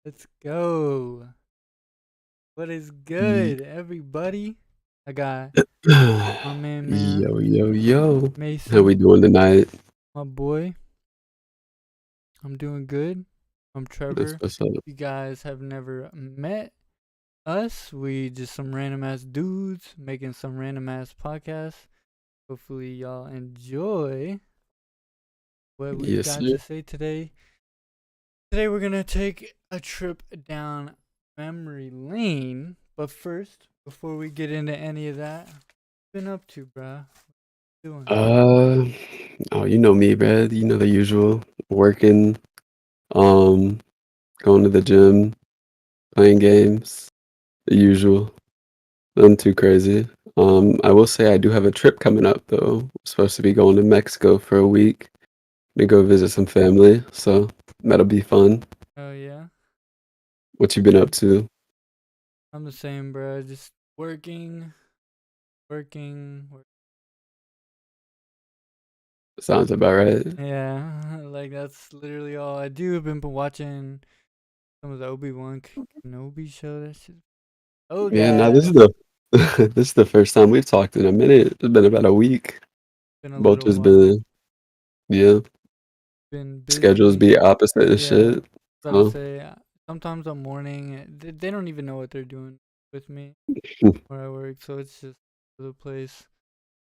Let's go. What is Ye- good, everybody? I got my man, Yo, yo, yo. How we Mason, doing tonight? my boy. I'm doing good. I'm That's Trevor. what's up. You guys have never met us. We just some random ass dudes making some random ass podcasts. Hopefully, y'all enjoy what we've Yes, got sir. to say today. Today, we're gonna take a trip down memory lane. But first, before we get into any of that, been up to, bruh? Doing? Uh, oh, you know me, Brad. You know the usual. Working, um, going to the gym, playing games, the usual. Nothing too crazy. I will say I do have a trip coming up though. I'm supposed to be going to Mexico for a week to go visit some family, so that'll be fun. Oh yeah, What you been up to? I'm the same, bro. Just working. Sounds about right. Yeah, like that's literally all I do. I've been watching some of the Obi-Wan Kenobi show. That shit. Oh Yeah, now this gas. is the this is the first time we've talked in a minute. It's been about a week. Been a Both little just while. been, yeah, Been schedules busy. be opposite and Yeah. shit. About to So say. Sometimes I'm morning. They don't even know what they're doing with me where I work, so it's just the place.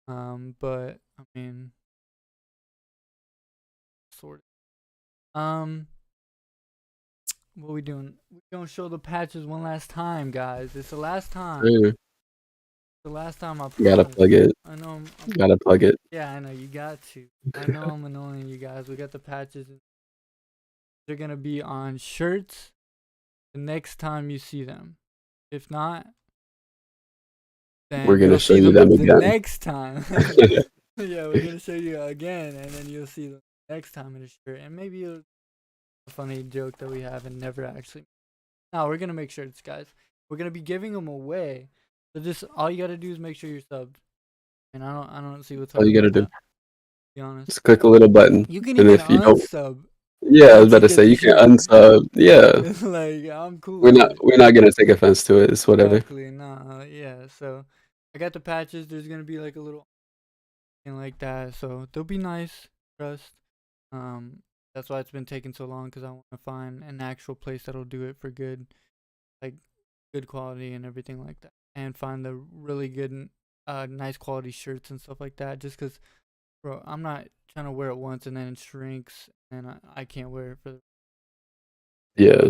But I mean, sort of. What we doing? We gonna show the patches one last time, guys. It's the last time. sure, The last time, I gotta promise. plug it. I know. Gotta plug it. Yeah, I know you got to. I know I'm annoying you guys. We got the patches. They're gonna be on shirts the next time you see them. If not, We're then gonna you'll show see you them them the again. next time. Yeah, we're gonna show you again, and then you'll see them next time in a shirt, and maybe a funny joke that we have and never actually. No, we're gonna make shirts, guys. We're gonna be giving them away. So just all you gotta do is make sure you're subbed. And I don't see what's All hard you about gotta do. that. To be honest, Just click a little button. you can And even if you don't, unsub yeah, I was to about to get say the you can shirt. unsub. Yeah, Like I'm cool we're with not it. we're not gonna take offense to it. It's whatever. Exactly. Nah. Yeah. So I got the patches. There's gonna be like a little thing like that. So they'll be nice. Trust. Um. That's why it's been taking so long because I want to find an actual place that'll do it for good, like good quality and everything like that, and find the really good, nice quality shirts and stuff like that. Just because, bro, I'm not trying to wear it once and then it shrinks and I can't wear it for. Yeah,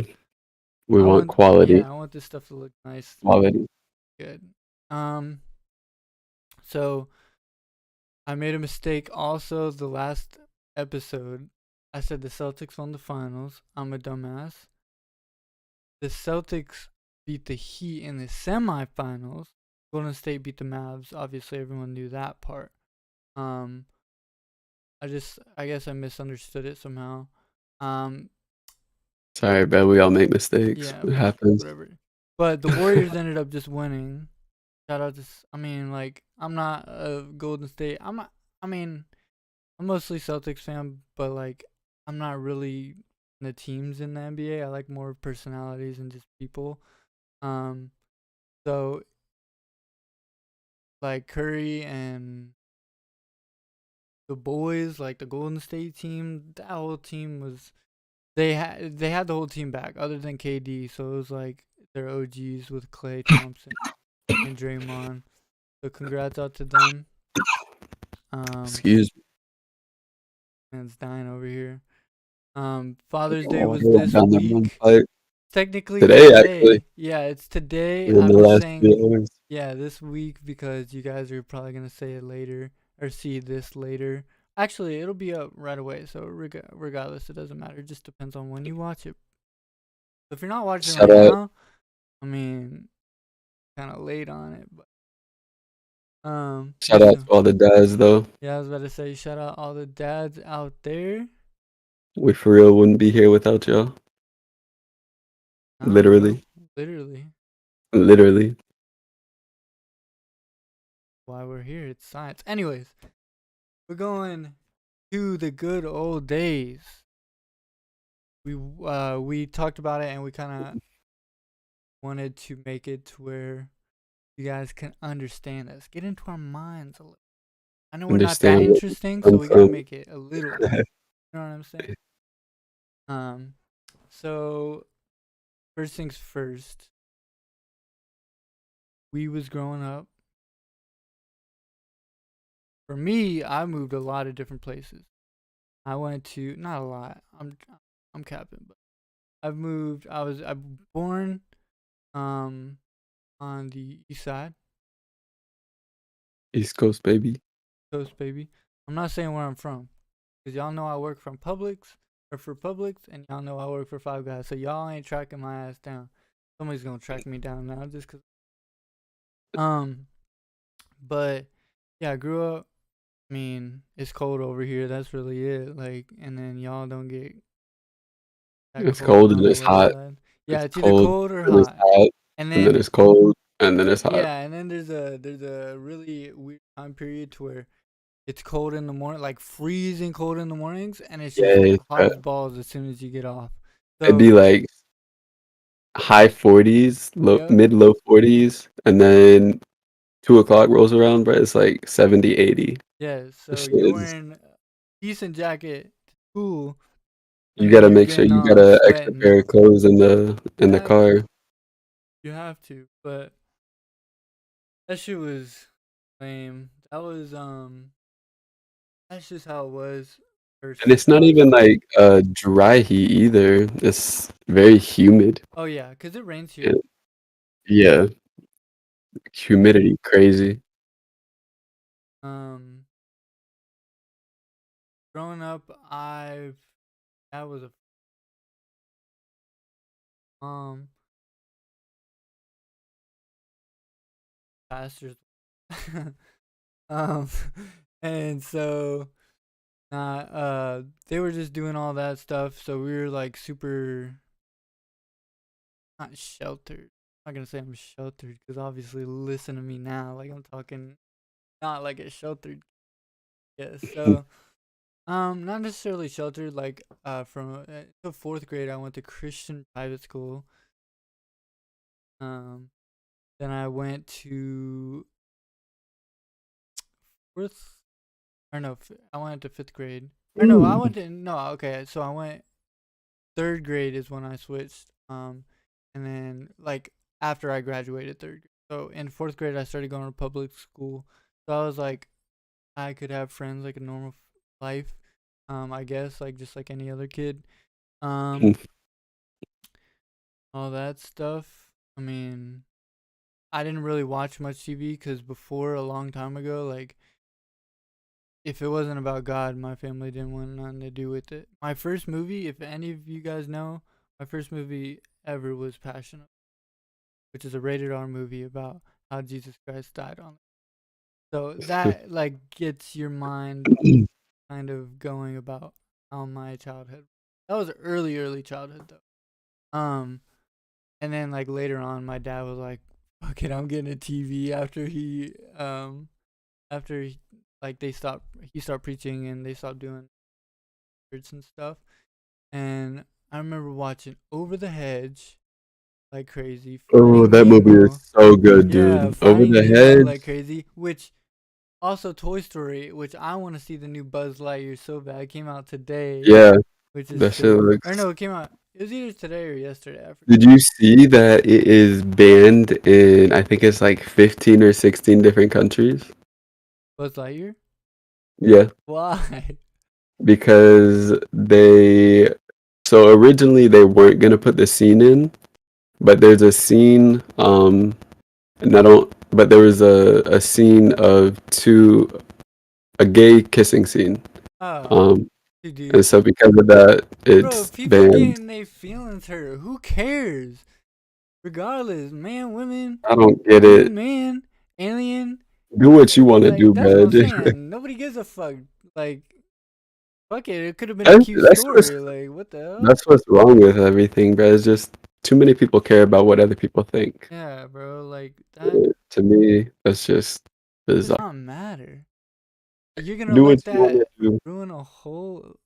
we I want want, quality, yeah, I want this stuff to look nice, quality. good. Um, so I made a mistake also the last episode. I said the Celtics won the finals. I'm a dumbass. The Celtics beat the Heat in the semifinals. Golden State beat the Mavs. Obviously, everyone knew that part. Um, I guess I misunderstood it somehow. Um, Sorry, bro. We all make mistakes. yeah, It for sure, happens. whatever. But the Warriors ended up just winning. Shout out to, I mean, like, I'm not a Golden State. I'm not, I mean, I'm mostly Celtics fan, but like, I'm not really the teams in the NBA. I like more personalities and just people. Um, so like Curry and the boys, like the Golden State team, that whole team was they had the whole team back other than KD, so it was like their OGs with Clay Thompson and Draymond. So congrats out to them. Um, Excuse me. man's dying over here. Father's Day was Water this down the wrong week. pipe. Technically Today, actually, today. Yeah, it's today. in the I'm just last few saying, hours. yeah, this week because you guys are probably gonna say it later or see this later. Actually, it'll be up right away. So regardless, it doesn't matter. It just depends on when you watch it. If you're not watching Shout right out, now, I mean, kind of late on it, but you shout out still. to all the dads, though. Yeah, I was about to say, shout out all the dads out there. We for real wouldn't be here without y'all. Nah, bro, Literally, literally, literally. why we're here. It's science. Anyways, we're going to the good old days. we talked about it and we kind of wanted to make it to where you guys can understand us, get into our minds a little. I know we're not that Understand where it interesting, so comes we gotta from. make it a little. You know what I'm saying? Um, so first things first, we was growing up. For me, I moved a lot of different places. I went to not a lot. I'm capping, but I've moved. I was born um on the east side East Coast, baby. coast, baby. I'm not saying where I'm from, cause y'all know I work from Publix or for Publix, and y'all know I work for Five Guys. So y'all ain't tracking my ass down. Somebody's gonna track me down now, just cause. Um, but yeah, I grew up. I mean, it's cold over here. That's really it. Like, and then y'all don't get that It's cold cold and on the it's west hot. side. Yeah, It's it's either cold cold or and it's hot. hot, And and then then it's cold and then it's hot. yeah, and then there's a really weird time period to where it's cold in the morning, like freezing cold in the mornings, and it's just Yeah, hot as balls as soon as you get off. it'd So be like high 40s, yep, mid low 40s, and then 2 o'clock rolls around, bro. It's like 70, 80. yeah. This So shit you're is, wearing a decent jacket to school, you and then gotta you're make sure getting you got off a extra sweating. pair of clothes in the Yeah, car. you have to, but that shit was lame. That's just how it was. First And it's when not I was even a kid. like dry heat either. It's very humid. Oh yeah, 'cause it rains Yeah, here. yeah, humidity crazy. Um, growing up, that was a um pastor's um and so they were just doing all that stuff, so we were like super not sheltered. I'm not gonna say I'm sheltered because obviously listen to me now, like I'm talking not like a sheltered. Yeah, so not necessarily sheltered. Like from the fourth grade, I went to Christian private school. Um, then I went to fourth or no, I went to fifth grade. Or no, I Ooh. went to no. Okay, so I went third grade is when I switched. And then like after I graduated third grade. So in fourth grade, I started going to public school. So I was like, I could have friends like a normal life. I guess like just like any other kid. Um, all that stuff. I mean, I didn't really watch much TV because before a long time ago, like if it wasn't about God, my family didn't want nothing to do with it. My first movie, if any of you guys know, my first movie ever was Passion, which is a rated R movie about how Jesus Christ died on it. So that like gets your mind kind of going about how my childhood. That was early childhood though. And then like later on, my dad was like, "Fuck it, I'm getting a TV." After he, like he stopped preaching and they stopped doing church and stuff. And I remember watching Over the Hedge like crazy, Oh, Finding that movie is Nemo. so good, Yeah, dude. Over Finding the Nemo Hedge. like crazy, which also Toy Story, which I want to see the new Buzz Lightyear so bad. It came out today, Yeah, which is that shit sick. Or looks. no, it came out. It was either today or yesterday. I forget. Did you see that it is banned in, I think it's like 15 or 16 different countries? Buzz Lightyear? Yeah, Why? because so originally they weren't gonna put the scene in, but there's a scene, and I don't, but there was a scene of a gay kissing scene. Oh, Um, and dude. so because of that, Bro, it's if people banned. getting their feelings hurt, who cares? Regardless, man, women, I don't get it. woman, man, alien. Do what you want to Like do, that's what I'm man. saying. Nobody gives a fuck. Like fuck it. It could have been a That's, cute that's what's story. Like what the hell? that's what's wrong with everything, bro. It's just too many people care about what other people think. Yeah, bro. Like that To me, that's just does bizarre. not matter. You're gonna Do what let you want that to do. ruin a whole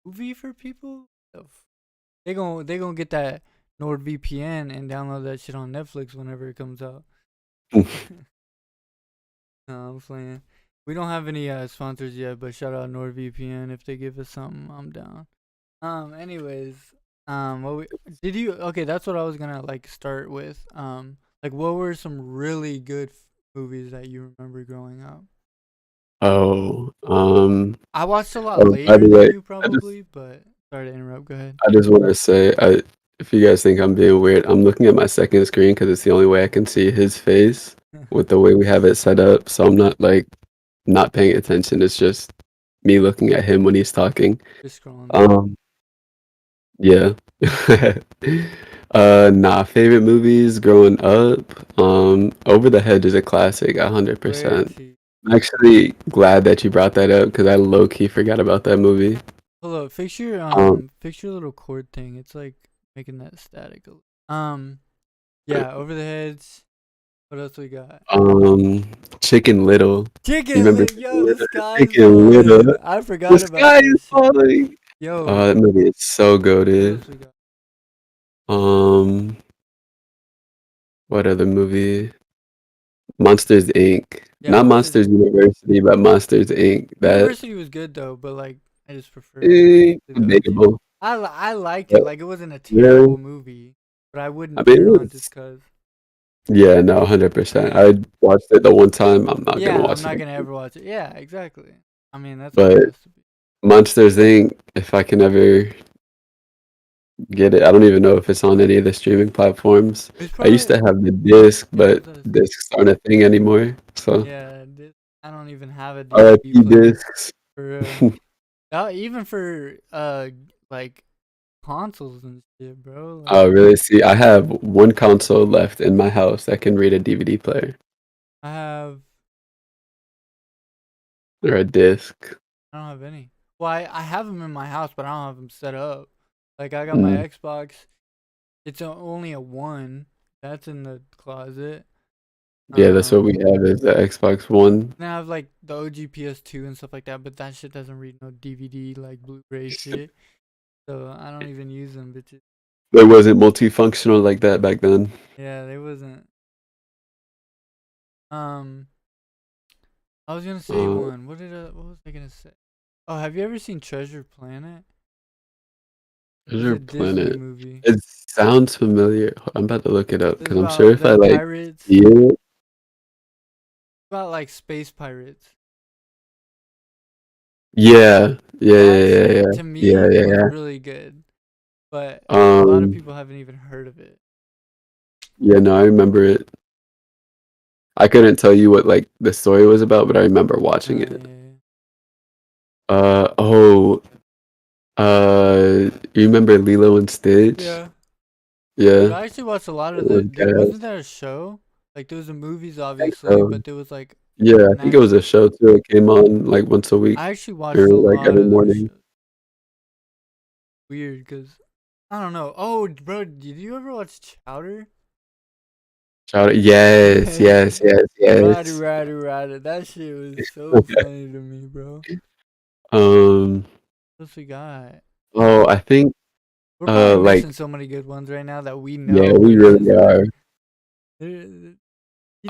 movie for people? They gonna get that NordVPN and download that shit on Netflix whenever it comes out. No, I'm playing. We don't have any sponsors yet, but shout out NordVPN if they give us something. I'm down. Anyways, did you? Okay, that's what I was gonna like start with. Like what were some really good movies that you remember growing up? Oh, I watched a lot oh, by later the than way, you probably, but sorry to interrupt. Go ahead. I just want to say, if you guys think I'm being weird, I'm looking at my second screen because it's the only way I can see his face with the way we have it set up. So I'm not like not paying attention. It's just me looking at him when he's talking. Just scrolling down. Um, yeah. Nah, favorite movies growing up. Over the Hedge is a classic, Where 100%. to? I'm actually glad that you brought that up because I low key forgot about that movie. Hold up, Um, fix your little cord thing. It's like making that static. uh, Yeah, over the heads. What else we got? um, Chicken Little. You remember Chicken Yo, the Little? sky's Chicken falling. Little. I The forgot about sky that is shit. falling. Oh, Yo, that movie is so what goated. else we got? Um, what other movie? Monsters Inc. Yeah, Not Monsters Monsters Inc. University, but Monsters Inc. That University was good though, but like I just prefer obviously the OG. debatable. I liked it. But Like it wasn't a terrible really, movie, but I I wouldn't mean, put it it on just was, cause. yeah, no, 100%. Yeah, I watched it the one time. I'm not gonna yeah. I'm watch it not gonna again. ever watch it. Yeah, exactly. I mean that's how it But has to be. Monsters Inc. If I can ever get it, I don't even know if it's on any of the streaming platforms. It's I used probably to have the disc, yeah. I but was gonna say discs aren't a thing anymore. So yeah. I don't even have a DVD RIP player discs. for real. Even for like consoles and shit, bro. Like Oh, really? See, I have one console left in my house that can read a DVD player I have or a disc. I don't have any. Well, I have them in my house, but I don't have them set up. Like I got my Mm. Xbox. It's only a one. That's in the closet. Yeah, that's what we Um, have is the Xbox One. then I have like the OG PS2 and stuff like that, but that shit doesn't read no DVD like Blu-ray shit. So I don't even use them bitches. It wasn't multifunctional like that back then. Yeah, they wasn't. Um, I was gonna say Uh, one. What was I gonna say? Oh, have you ever seen Treasure Planet? It's Treasure a Disney Planet. movie. It sounds familiar. I'm about to look it up It's because I'm sure about if I them like pirates. see it, About like space pirates. yeah, yeah, That yeah, yeah, shit yeah, to yeah, me yeah, was yeah. really good, but a lot of Um, people haven't even heard of it. yeah, no, I remember it. I couldn't tell you what like the story was about, but I remember watching it. Yeah. Oh, you remember Lilo and Stitch? Yeah. Dude, Yeah, I actually watched a lot it of was wasn't gas. that a show? Like there was the movies I think obviously, so. but there was like Yeah, I an think it was actual. a show too. It came on like once a week I actually or watched a like lot every of those morning. shows. Weird, cause I don't know. Oh, bro, did you ever watch Chowder? Shout out, yes, yes, yes, Roddy, yes. Roddy, Roddy. That shit was so funny to me, bro. Um, What else we got? oh, I think We're probably missing like so many good ones right now that we yeah, know, we but it's really just like are. you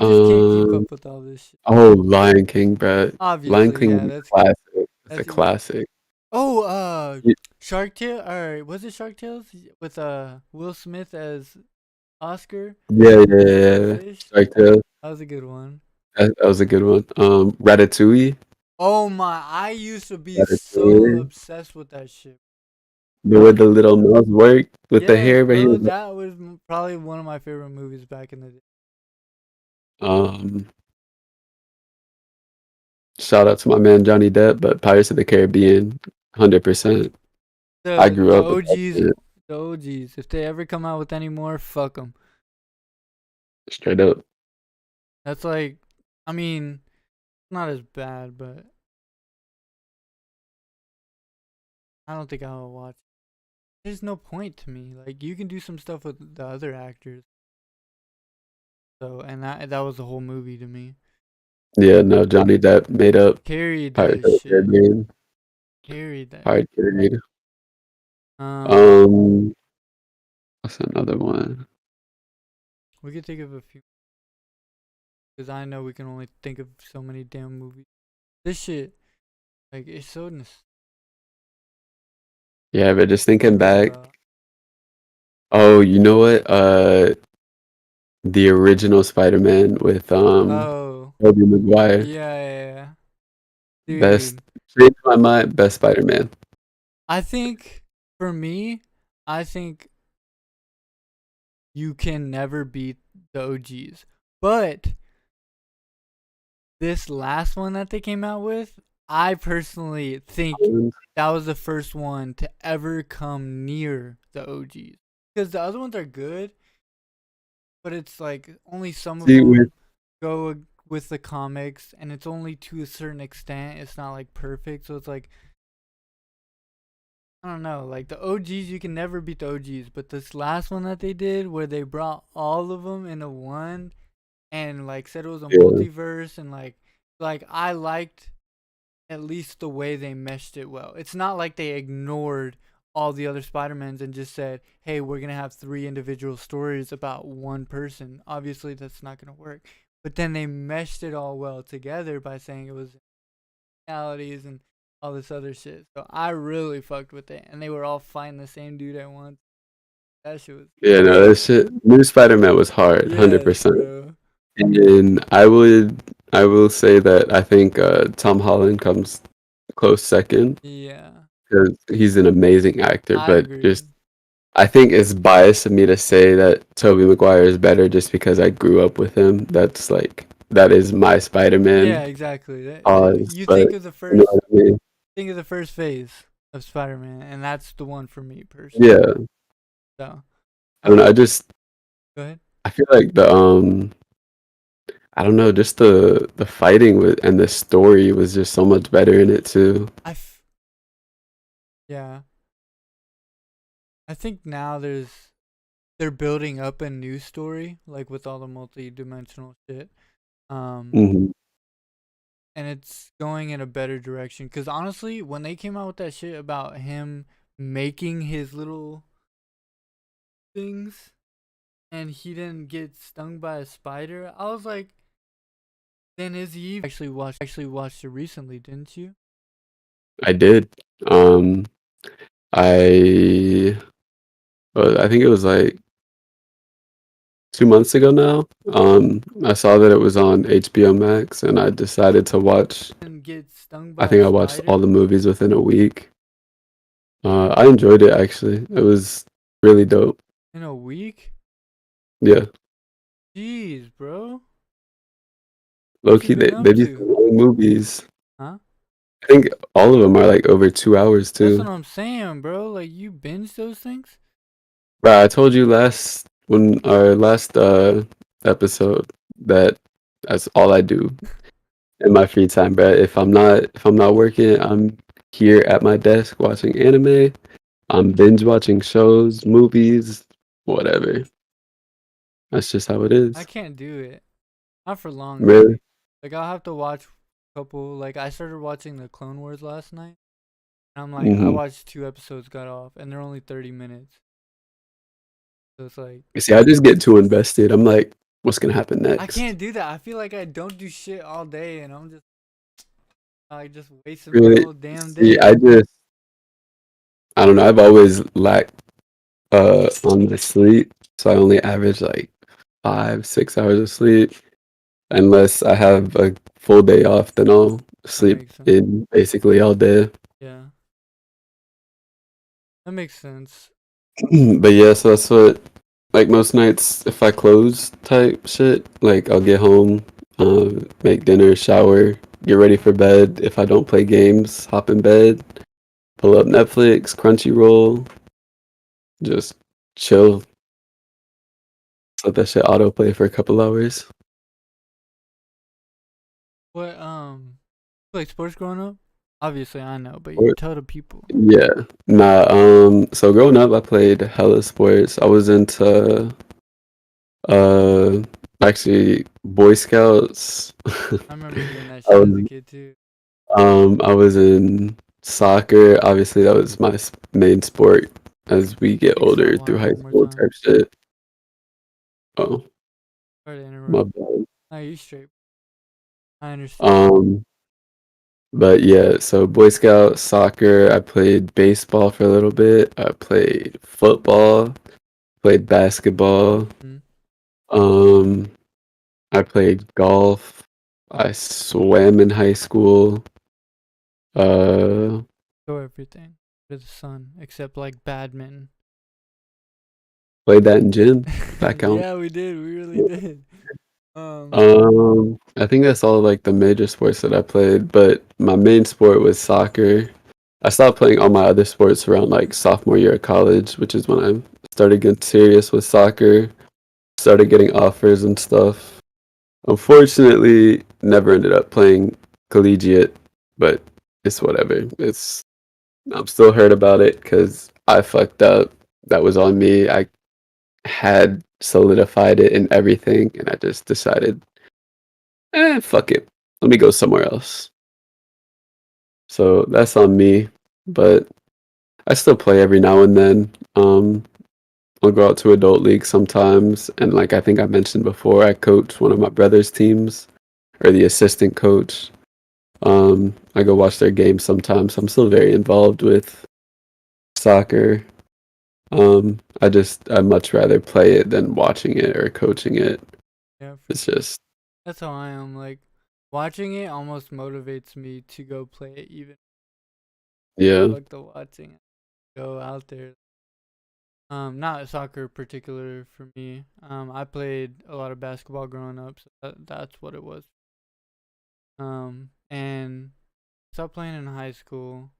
just can't keep Um, up with all this shit. oh, Lion King, bro. Lion Obviously, King yeah, was a classic. It's a that's easy. classic. Oh, Y- Shark Tale. Or was it Shark Tales with Will Smith as Oscar, Yeah, yeah, the yeah. fish? Shark Tale. That was a good one. That was a good one. Ratatouille. Oh my! I used to be so Ratatouille. obsessed with that shit. The way Like, the little mouse worked with the yes, hair, but he bro, was that was probably one of my favorite movies back in the day. um shout out to my man Johnny Depp, but Pirates of the Caribbean, 100%. I The grew the up with that OGs, shit, the OGs. If they ever come out with any more, fuck them. straight up. That's like, I mean, not as bad, but I don't think I'll watch. There's no point to me. Like you can do some stuff with the other actors. So and that was the whole movie to me. Yeah, no, Johnny Depp made up Carried Pirates that of the shit. Caribbean. Carried that. Pirate Caribbean. Um, Um, what's another one? we could think of a few because I know we can only think of so many damn movies. This shit, like, it's so Yeah, but just thinking nostalgic back. about. Oh, you know what? The original Spider-Man with Oh, Tobey Maguire. yeah, yeah, yeah. Best Dude. changed my mind. Best Spider-Man. I think for me, I think you can never beat the OGs. But this last one that they came out with, I personally think that was the first one to ever come near the OGs. Because the other ones are good, but it's like only some of See, with them go with the comics, and it's only to a certain extent. It's not like perfect, so it's like I don't know. Like the OGs, you can never beat the OGs, but this last one that they did, where they brought all of them into one, and like said it was a yeah, multiverse, and like I liked at least the way they meshed it well. It's not like they ignored all the other Spider-Mans and just said, "Hey, we're gonna have three individual stories about one person." Obviously, that's not gonna work. But then they meshed it all well together by saying it was realities and all this other shit. So I really fucked with it, and they were all fighting the same dude at once. That shit was yeah, no, that shit. New Spider-Man was hard, yes, 100%. bro. And I will say that I think Tom Holland comes close second Yeah, because he's an amazing actor. I But agree. just I think it's biased of me to say that Tobey Maguire is better just because I grew up with him. That's like that is my Yeah, Spider-Man exactly. cause, You but you know what I mean? think of the first phase of Spider-Man, and that's the one for me personally. Yeah, So, I don't know. go ahead. I feel like the I don't know, just the fighting with and the story was just so much better in it too. I f- yeah, I think now they're building up a new story, like with all the multi-dimensional shit. Um, Hmm. and it's going in a better direction. Cause honestly, when they came out with that shit about him making his little things and he didn't get stung by a spider, I was like, then is he even actually watched it recently, didn't you? I did. Um, I I think it was like 2 months ago now. I saw that it was on HBO Max, and I decided to watch. Didn't get stung I by a think I watched all spider the movies within a week. I enjoyed it actually. It was really dope. in a week? Yeah, Jeez, bro. low What you key, been they up be some to? long movies. Huh? I think all of them are like over 2 hours That's what too. I'm saying, bro. Like you binge those things? Bro, I told you last when our last episode that that's all I do in my free time, bro. If I'm not working, I'm here at my desk watching anime. I'm binge watching shows, movies, whatever. That's just how it I is. can't do it. Not for long Really? anyway. Like I'll have to watch a couple. Like I started watching the Clone Wars last night, and I'm like, I Hmm. watched two episodes, got off, and they're only 30 minutes. So it's like See, I just get too invested. I'm like, what's gonna happen I next? can't do that. I feel like I don't do shit all day, and I'm just like just wasting my Really? whole damn See, day. I don't know. I've always lacked on my sleep, so I only average like 5, 6 hours of sleep. Unless I have a full day off, then I'll That sleep makes sense. in basically all day. Yeah, that makes sense. But yeah, so that's what like most nights if I close type shit, like I'll get home, make dinner, shower, get ready for bed. If I don't play games, hop in bed, pull up Netflix, Crunchyroll, just chill, let that shit autoplay for a couple hours. What like sports growing up? Obviously I know, but Or- tell the people. Yeah. Nah, so growing up I played hella sports. I was into Uh, actually, Boy Scouts. I remember doing that I shit as a was kid too. I was in soccer. Obviously, that was my main sport as we get Can you start older through lying high one more school time? type shit. Oh, Sorry to my interrupt. bad. No, you straight. I understand. Um, but yeah, so Boy Scout, soccer, I played baseball for a little bit. I played football, played basketball. Hmm. Um, I played golf. I swam in high school. Uh, Go everything to the sun except like badminton. played that in gym. That count. Yeah, we did. We really did. Um, I think that's all like the major sports that I played, but my main sport was soccer. I stopped playing all my other sports around like sophomore year of college, which is when I started getting serious with soccer, started getting offers and stuff. Unfortunately, never ended up playing collegiate, but it's whatever. I'm still hurt about it because I fucked up. That was on me. I had solidified it in everything, and I just decided, fuck it. Let me go somewhere else. So that's on me. But I still play every now and then. I'll go out to adult league sometimes, and like I think I mentioned before, I coach one of my brother's teams, or the assistant coach. I go watch their games sometimes. So I'm still very involved with soccer. I'd much rather play it than watching it or coaching it. yeah, It's just that's how I am. Like watching it almost motivates me to go play it. Even yeah. fuck the watching, go out there. Not soccer particular for me. I played a lot of basketball growing up, so that's what it was. And stopped playing in high school.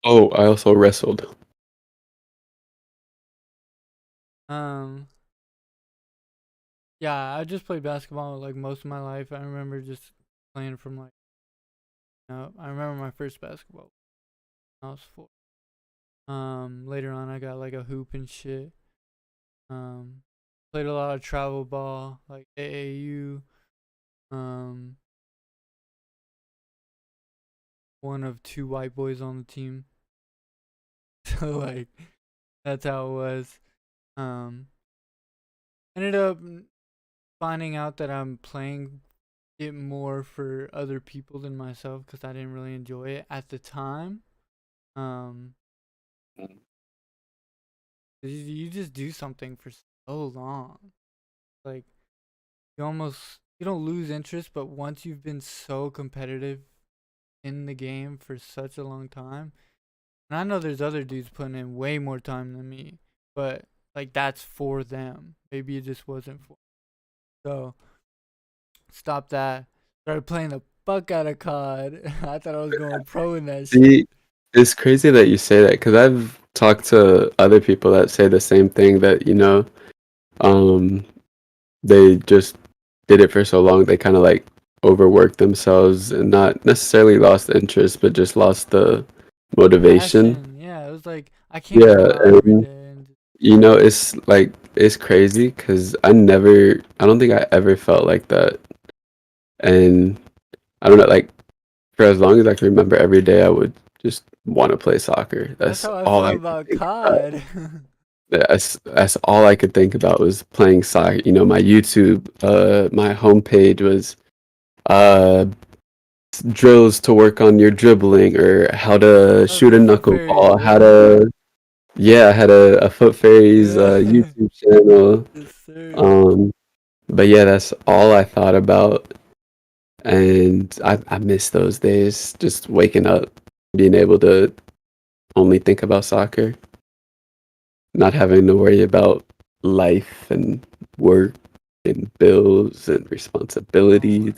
Oh, I also wrestled. Um, yeah, I just played basketball like most of my life. I remember just playing from like, I remember my first basketball when I was 4. Later on, I got like a hoop and shit. Um, played a lot of travel ball, like AAU. Um, one of 2 white boys on the team. So like that's how it was. Um, ended up finding out that I'm playing it more for other people than myself because I didn't really enjoy it at the time. Um, you just do something for so long, like you don't lose interest, but once you've been so competitive in the game for such a long time, and I know there's other dudes putting in way more time than me, but like that's for them. Maybe it just wasn't for. So stop that. Started playing the fuck out of COD. I thought I was going pro in that shit. See, it's crazy that you say that because I've talked to other people that say the same thing that, um, they just did it for so long, they kind of like overworked themselves and not necessarily lost interest, but just lost the motivation. Passion, yeah. It was like I can't Yeah, go out every and day and it's like it's crazy because I don't think I ever felt like that, and I don't know, like for as long as I can remember, every day I would just want to play soccer. that's That's how I all feel I could about think about. COD. That's all I could think about was playing soccer. My YouTube, my homepage was uh drills to work on your dribbling or how to Oh, shoot a the Foot Fairies, knuckleball, how yeah. to yeah, I had a Foot Fairies Yeah. YouTube channel. Yes, sir. Um, but yeah, that's all I thought about, and I miss those days. Just waking up, being able to only think about soccer, not having to worry about life and work and bills and Oh, responsibilities.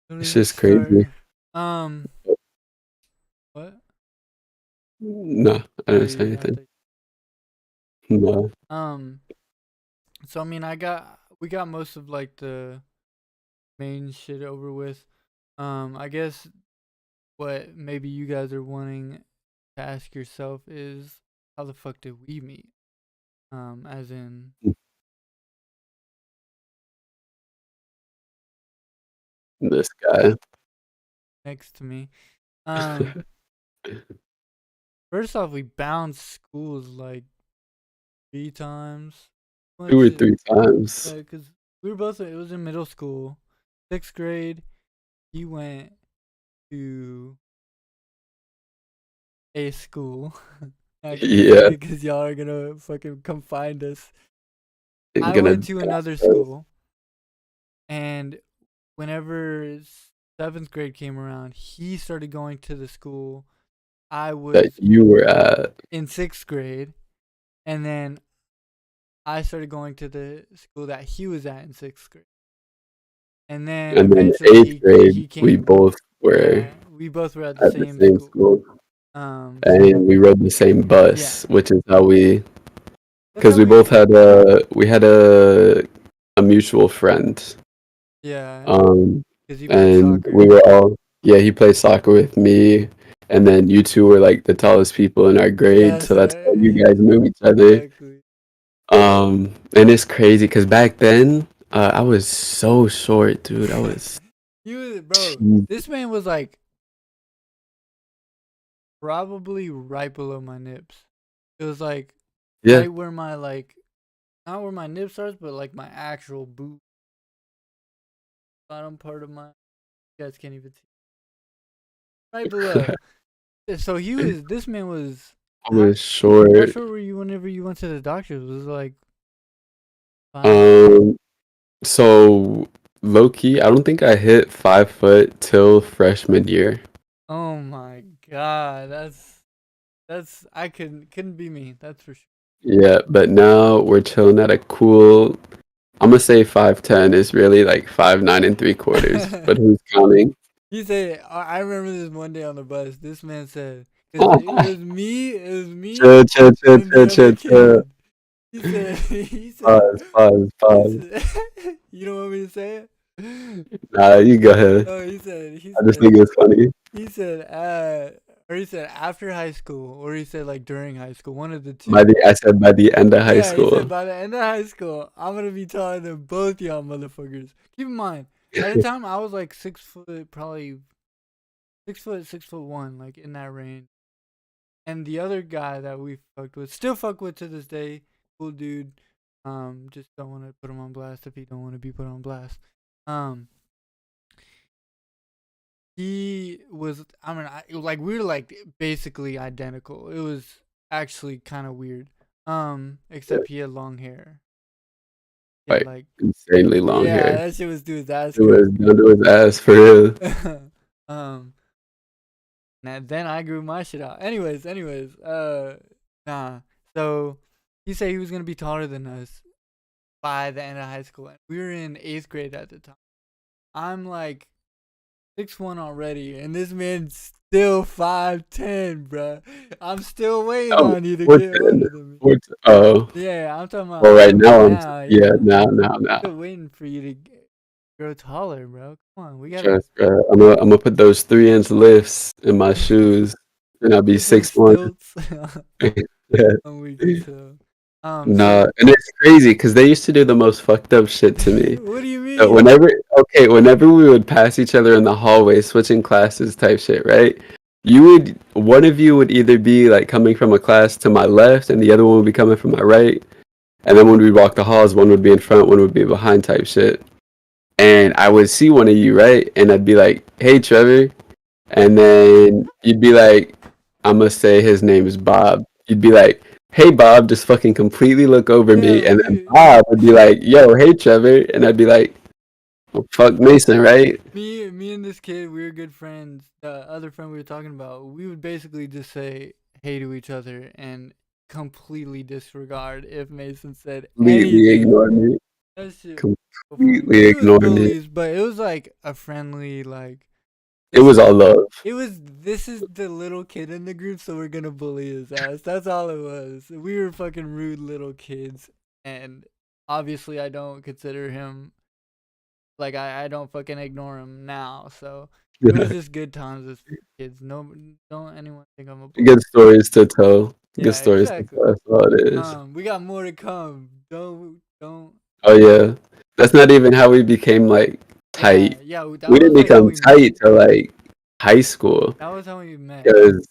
don't It's even just crazy. start. Um, what? No, I Oh, didn't say yeah. anything. No. Um, so I mean, we got most of like the main shit over with. I guess what maybe you guys are wanting to ask yourself is how the fuck did we meet? As in This guy. next to me. Um, First off, we bounced schools like 3 times. Two or Much, three times. because we were both. It was in middle school, 6th grade. He went to a school. Not gonna say Yeah, it because y'all are gonna fucking come find us. I'm I gonna went to blast another those school, and whenever 7th grade came around, he started going to the school I that was you were at, in 6th grade, and then I started going to the school that he was at in 6th grade, and then and then eventually eighth grade he we came. both were Yeah, we both were at the at the same same school. school, and So we rode the same yeah, bus, which is how we, that's because how we both we. had a mutual friend, Yeah, um, because he played and soccer. we were all, yeah, he played soccer with me, and then you two were like the tallest people in our grade, That's so that's how right. you guys knew each other. Exactly. And it's crazy because back then, I was so short, dude. I was, Bro. This man was like probably right below my nips. It was like yeah. right where my like not where my nip starts, but like my actual boot bottom part of my. You guys can't even see. Right below. So he was. This man was. I How was short. short were you whenever you went to the doctor? Was it like 5'10"? Um, so low key, I don't think I hit 5 foot till freshman year. Oh my god, that's I couldn't be me. That's for sure. Yeah, but now we're chilling at a cool. I'm gonna say 5'10" is really like 5'9 3/4, but who's counting? He said, I remember this one day on the bus. This man said, because it was me, Chill, chill, chill, and the chill, other chill, chill. kid. He said, he said, Pause, pause, he pause. said, you don't want me to say it? Nah, you go ahead. Oh, I just think it's funny. he said, or he said after high school, or he said like during high school, one of the By two. the, I said by the end of high Yeah, he said school. by the end of high school, I'm gonna be taller than both y'all motherfuckers. Keep in mind, at the time I was like 6 foot, probably 6 foot, 6'1", like in that range. And the other guy that we fucked with, still fuck with to this day, cool dude. Just don't want to put him on blast if he don't want to be put on blast. Um, he was. I mean, like we were like basically identical. It was actually kind of weird. Except he had long hair. He had Like like, insanely long yeah, hair. that shit was to his ass It crack. was down to his ass for real. um, Now then I grew my shit out. Anyways, nah. So he said he was gonna be taller than us by the end of high school. We were in 8th grade at the time. I'm like 6'1" already, and this man's still 5'10", bruh. I'm still waiting Oh, on you to get 410. older than me. 410. Oh, Yeah, I'm talking well, about right right now now. yeah, Yeah, now. still waiting for you to grow taller, bro. Come on, we gotta Trust, bro. I'm gonna put those 3 inch lifts in my shoes, and I'll be get them 6'1". stilts. Yeah. I'm weak as hell. Nah, So and it's crazy because they used to do the most fucked up shit to me. what do you So mean? whenever we would pass each other in the hallway, switching classes type shit, right? One of you would either be like coming from a class to my left, and the other one would be coming from my right. And then when we walk the halls, one would be in front, one would be behind type shit. And I would see one of you, right? And I'd be like, "Hey, Trevor." And then you'd be like, I'm gonna say his name is Bob. You'd be like, "Hey, Bob," just fucking completely look over me. Yeah, And then Bob would be like, "Yo, hey, Trevor." And I'd be like, "Well, fuck Mason, right?" me and this kid, we were good friends. The other friend we were talking about, we would basically just say hey to each other and completely disregard if Mason said Completely anything. ignore me. That shit was so funny. Completely We was ignore me. bullies, but it was like a friendly like. It This was is all love. it was this is the little kid in the group, so we're gonna bully his ass. That's all it was. We were fucking rude little kids, and obviously I don't consider him like I don't fucking ignore him now. So it was just good times as kids. No, don't anyone think I'm a bully. Good stories to tell. Good Yeah, stories to exactly. tell. That's all it is. We got more to come. Don't. Oh yeah, that's not even how we became like Yeah, tight. yeah. That We didn't was like how become we met. tight till like high school. That was how we met. Because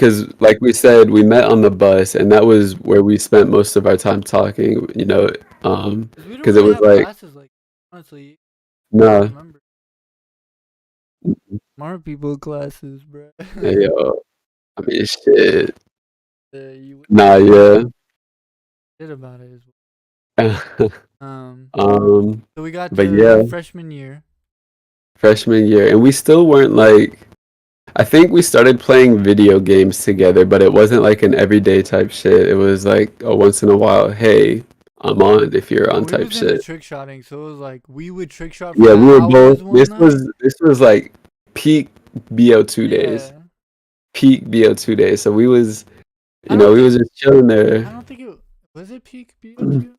because like we said, we met on the bus, and that was where we spent most of our time talking. Cause we don't Because it really was have like, classes like honestly. I nah, remember smart people classes, bro. yo, I mean, shit, You would nah, yeah. shit about it as well. um, So we got but to yeah, freshman year. freshman year, and we still weren't like. I think we started playing video games together, but it wasn't like an everyday type shit. It was like a once in a while, hey, I'm on if you're Well, on we type was into shit. trick shotting, so it was like we would trick shot for Yeah, we were both. hours one This night. was this was like peak BO2 days. Yeah, Peak BO2 days. So we was, I don't we was think just chilling there. I don't think it was it peak BO2.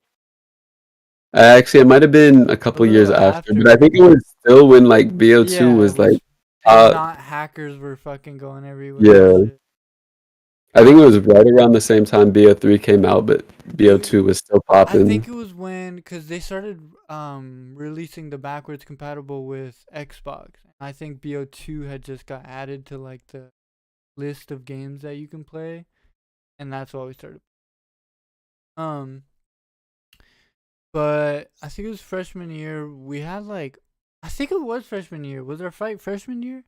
Actually, it might have been a A couple years little after, but I after. think it was still when like BO2 Yeah, it was like was, and top. not hackers were fucking going everywhere and Yeah, shit. I think it was Um, right around the same time BO3 came out, but dude, BO2 was still I think popping. it was when because they started releasing the backwards compatible with Xbox. I think BO2 had just got added to like the list of games that you can play, and that's why we started. Um, but I think it was freshman year. We had like, I think it was freshman year. Was our fight freshman year?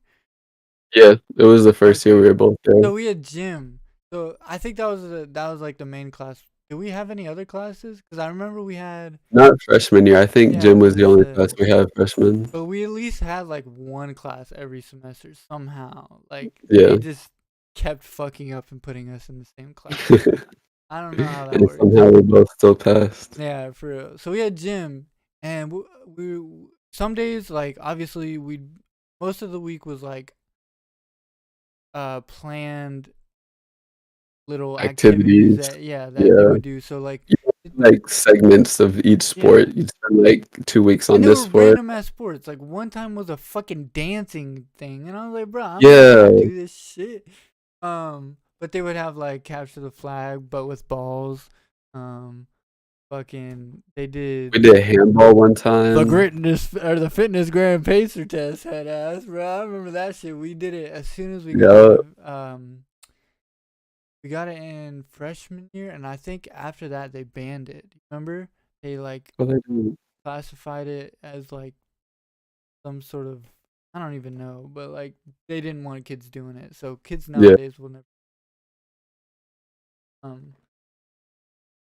Yeah, it was the first year we Okay, were both there. so we had gym. So I think that was like the main class. Did we have any other classes? Because I remember we had, Not freshman year. I think yeah, gym was because the it only class said, we had freshman. but we at least had like one class every semester somehow. Like Yeah. they just kept fucking up and putting us in the same class. I don't know how that And works. somehow we both still passed. Yeah, for real. So we had gym, and we some days like obviously we most of the week was like planned little activities Activities. that that they Yeah. would do. So like You like segments of each sport. yeah, You'd spend like 2 weeks and on they this were sport. random ass sports. Like one time was a fucking dancing thing, and I was like, bro, I'm not gonna Yeah. do this shit. But they would have like capture the flag, but with balls. Um, fucking they We did did handball one the time. greatness or the fitness grand pacer test had ass, bro. I remember that shit. We did it as soon as we got Yeah. into we got it in freshman year, and I think after that they banned it. Remember? They like What did I do? classified it as like some sort of I don't even know, but like they didn't want kids doing it. So kids Yeah. nowadays will never um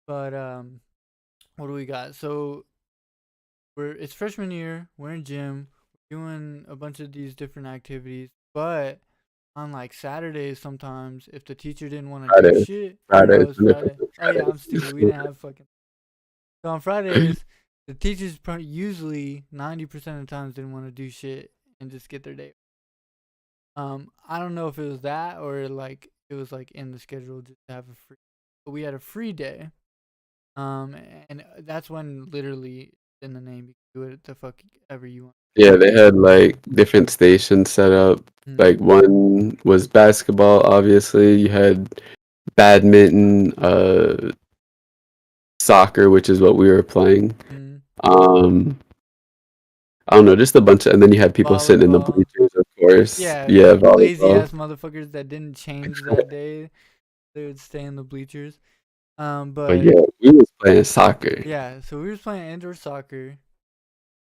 but what do we got? So it's freshman year, we're in gym, we're doing a bunch of these different activities, but on like Saturdays sometimes if the teacher didn't want to do Fridays. shit or no, Fridays. it's Friday. 100% Oh yeah, I'm stupid. We didn't Fridays. have fucking so on Fridays the teachers usually 90% of the times didn't want to do shit and just get their day. I don't know if it was that or like it was like in the schedule just to have a free, but we had a free day. Um, and that's when literally in the name you can do it the fuck ever you want. Yeah, they had like different stations set up. Mm, Like one was basketball, obviously. You had badminton, soccer, which is what we were playing. mm. Um, I don't know, just a bunch of, and then you had people sitting in the Volleyball. bleachers, of course. Yeah, Yeah, the lazy volleyball. ass motherfuckers that didn't change that day, they would stay in the bleachers. But But yeah, we was playing soccer. yeah, so we were playing indoor soccer.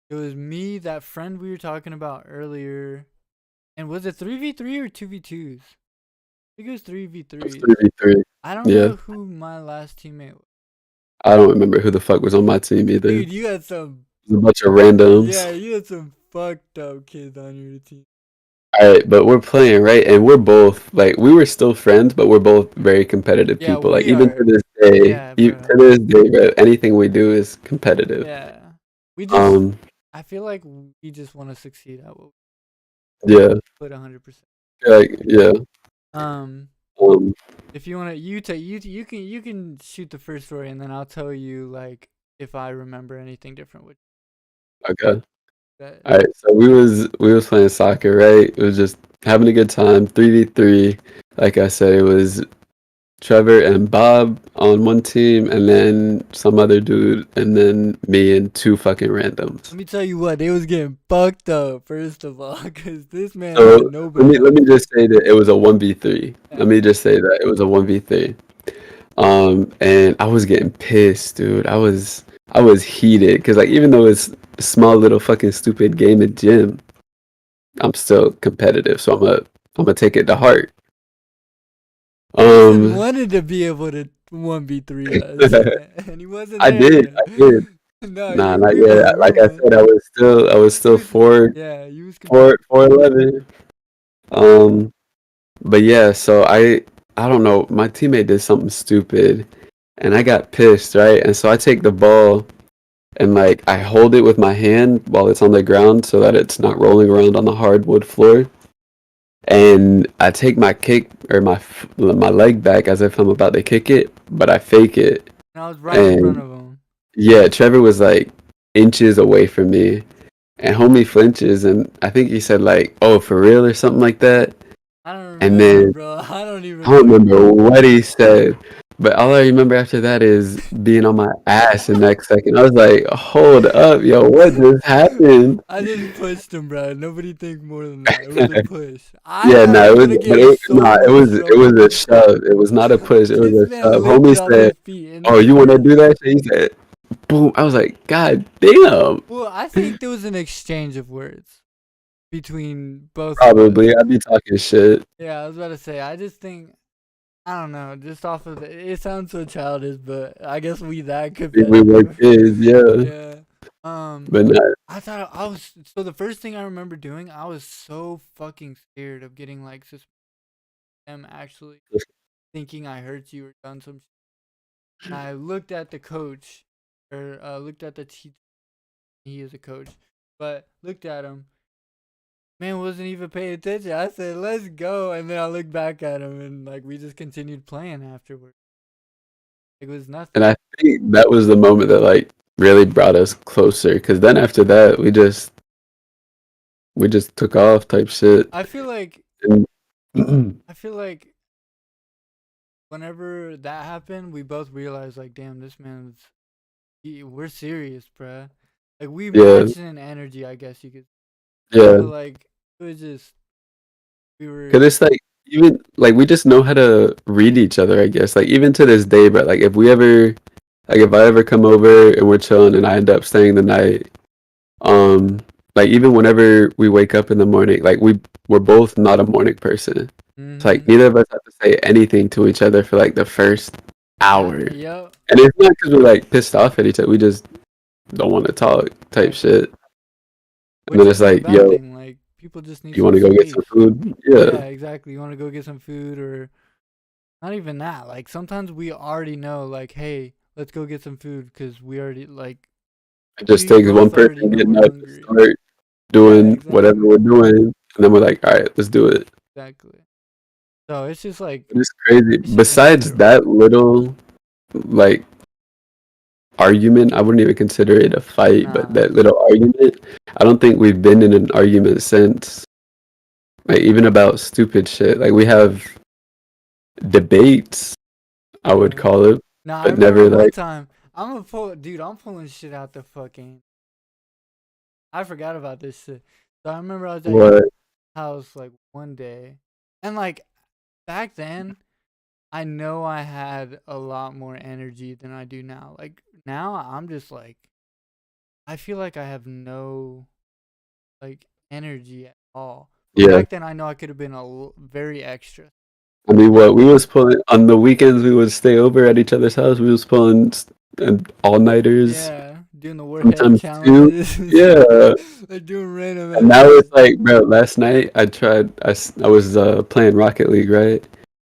It was me, that friend we were talking about earlier, and was it 3v3 or 2v2s? I think it was It's 3v3s. 3v3. I don't Yeah. know who my last teammate was. I don't remember who the fuck was on my team either. It Dude, you had some. was a bunch of Yeah, randoms. you had some fucked up kids on your team. Alright, but we're playing, right? And we're both like we were still friends, but we're both very competitive Yeah, people. Like we even to are. this day, Yeah, to bro. this day, bro, anything we do is competitive. Yeah. We just. Um, I feel like we just want to succeed at what we yeah, put 100%. like yeah. Um, Um, if you wanna, you can shoot the first story, and then I'll tell you like if I remember anything different with okay. that. All right, so we was playing soccer, right? It was just having a good time. 3v3. Like I said, it was Trevor and Bob on one team, and then some other dude, and then me and two fucking randoms. Let me tell you what, they was getting fucked up first of all, cause this man So had nobody let on me his just team. say that it was a 1v3. Let Yeah, me just say that it was a 1v3. And I was getting pissed, dude. I was heated because like even though it's a small little fucking stupid game at gym, I'm still competitive, so I'm gonna take it to heart. Jason Um, wanted to be able to 1v3 us, and he wasn't I there did, yet. I did. No, Nah, you not we yet. was, we Like I was. said, I was You still was, yeah, you was competing. 4'11". Um, but yeah, so I don't know. My teammate did something stupid, and I got pissed, right? And so I take the ball and like I hold it with my hand while it's on the ground so that it's not rolling around on the hardwood floor. And I take my kick or my leg back as if I'm about to kick it, but I fake it. And I was right in front And of him. yeah, Trevor was like inches away from me, and homie flinches, and I think he said like, "Oh, for real" or something like that. I don't And remember, then bro. I don't I even don't fucking remember remember. what he said, but all I remember after that is being on my ass the next second. I was like, "Hold up, yo, what just happened?" I just pushed him, bro. Nobody think more than that. It was a push. I Yeah, thought no, I it was was, gonna but get in so much it was trouble, a bro. shove. It was not a push. It was This a man shove. lifted Homie off said, his feet, and "Oh, the you want to first. do that?" Shit? He said, "Boom." I was like, "God damn." Well, I think there was an exchange of words between both of us. Probably. I'd be talking shit. Yeah, I was about to say. I just think I don't know. Just off of it sounds so childish, but I guess we that We were competitive. kids, yeah. Yeah. Um, But not. I thought I was so the first thing I remember doing, I was so fucking scared of getting like them actually thinking I hurt you or done some. And I looked at the coach, or looked at the teacher. He is a coach, but looked at him. Man wasn't even paying attention. I said, "Let's go," and then I looked back at him, and like we just continued playing afterward. It was And nothing. I think that was the moment that like really brought us closer. Because then after that, we just took off type shit. I feel like And I feel like whenever that happened, we both realized like, damn, this man's we're serious, bruh. Like we yeah, matched in energy, I guess you could. yeah. So like it was just we Cause were. it's like even like we just know how to read each other, I guess. Like even to this day, but like if I ever come over and we're chilling and I end up staying the night, um, like even whenever we wake up in the morning, like we're both not a morning person. It's like Mm-hmm. neither of us have to say anything to each other for like the first hour. Yep. And it's not because we're like pissed off at each other. We just don't want to talk type Exactly. shit. And Which then it's isn't a like, bad yo, thing. Like people just need you some want to go get some space. food? Yeah. Yeah, exactly. You want to go get some food or not even that. Like sometimes we already know like, hey, let's go get some food because we already like It just we takes one both already person know getting we're up to hungry. start Yeah, doing whatever exactly. we're doing, and then we're like, all right, let's do it. Exactly. So it's just like It's crazy. this shit makes it Besides right. that little like argument, I wouldn't even consider it a fight, but Nah. that little argument, I don't think we've been in an argument since. Like even about stupid shit. Like we have debates, I would Yeah. call it, Nah, I but remember never one like time. I'm gonna pull, dude. I'm pulling shit out the fucking. I forgot about this shit. So I remember I was at your what. house like one day, and like back then, I know I had a lot more energy than I do now. Like now, I'm just like I feel like I have no like energy at all. But Yeah. back then, I know I could have been very extra. I mean, Like what we was pulling on the weekends, we would stay over at each other's house. We was pulling all nighters, yeah, doing the workout sometimes two. challenges, Yeah, like doing random and now ass it's shit. like, bro, last night I was playing Rocket League, right?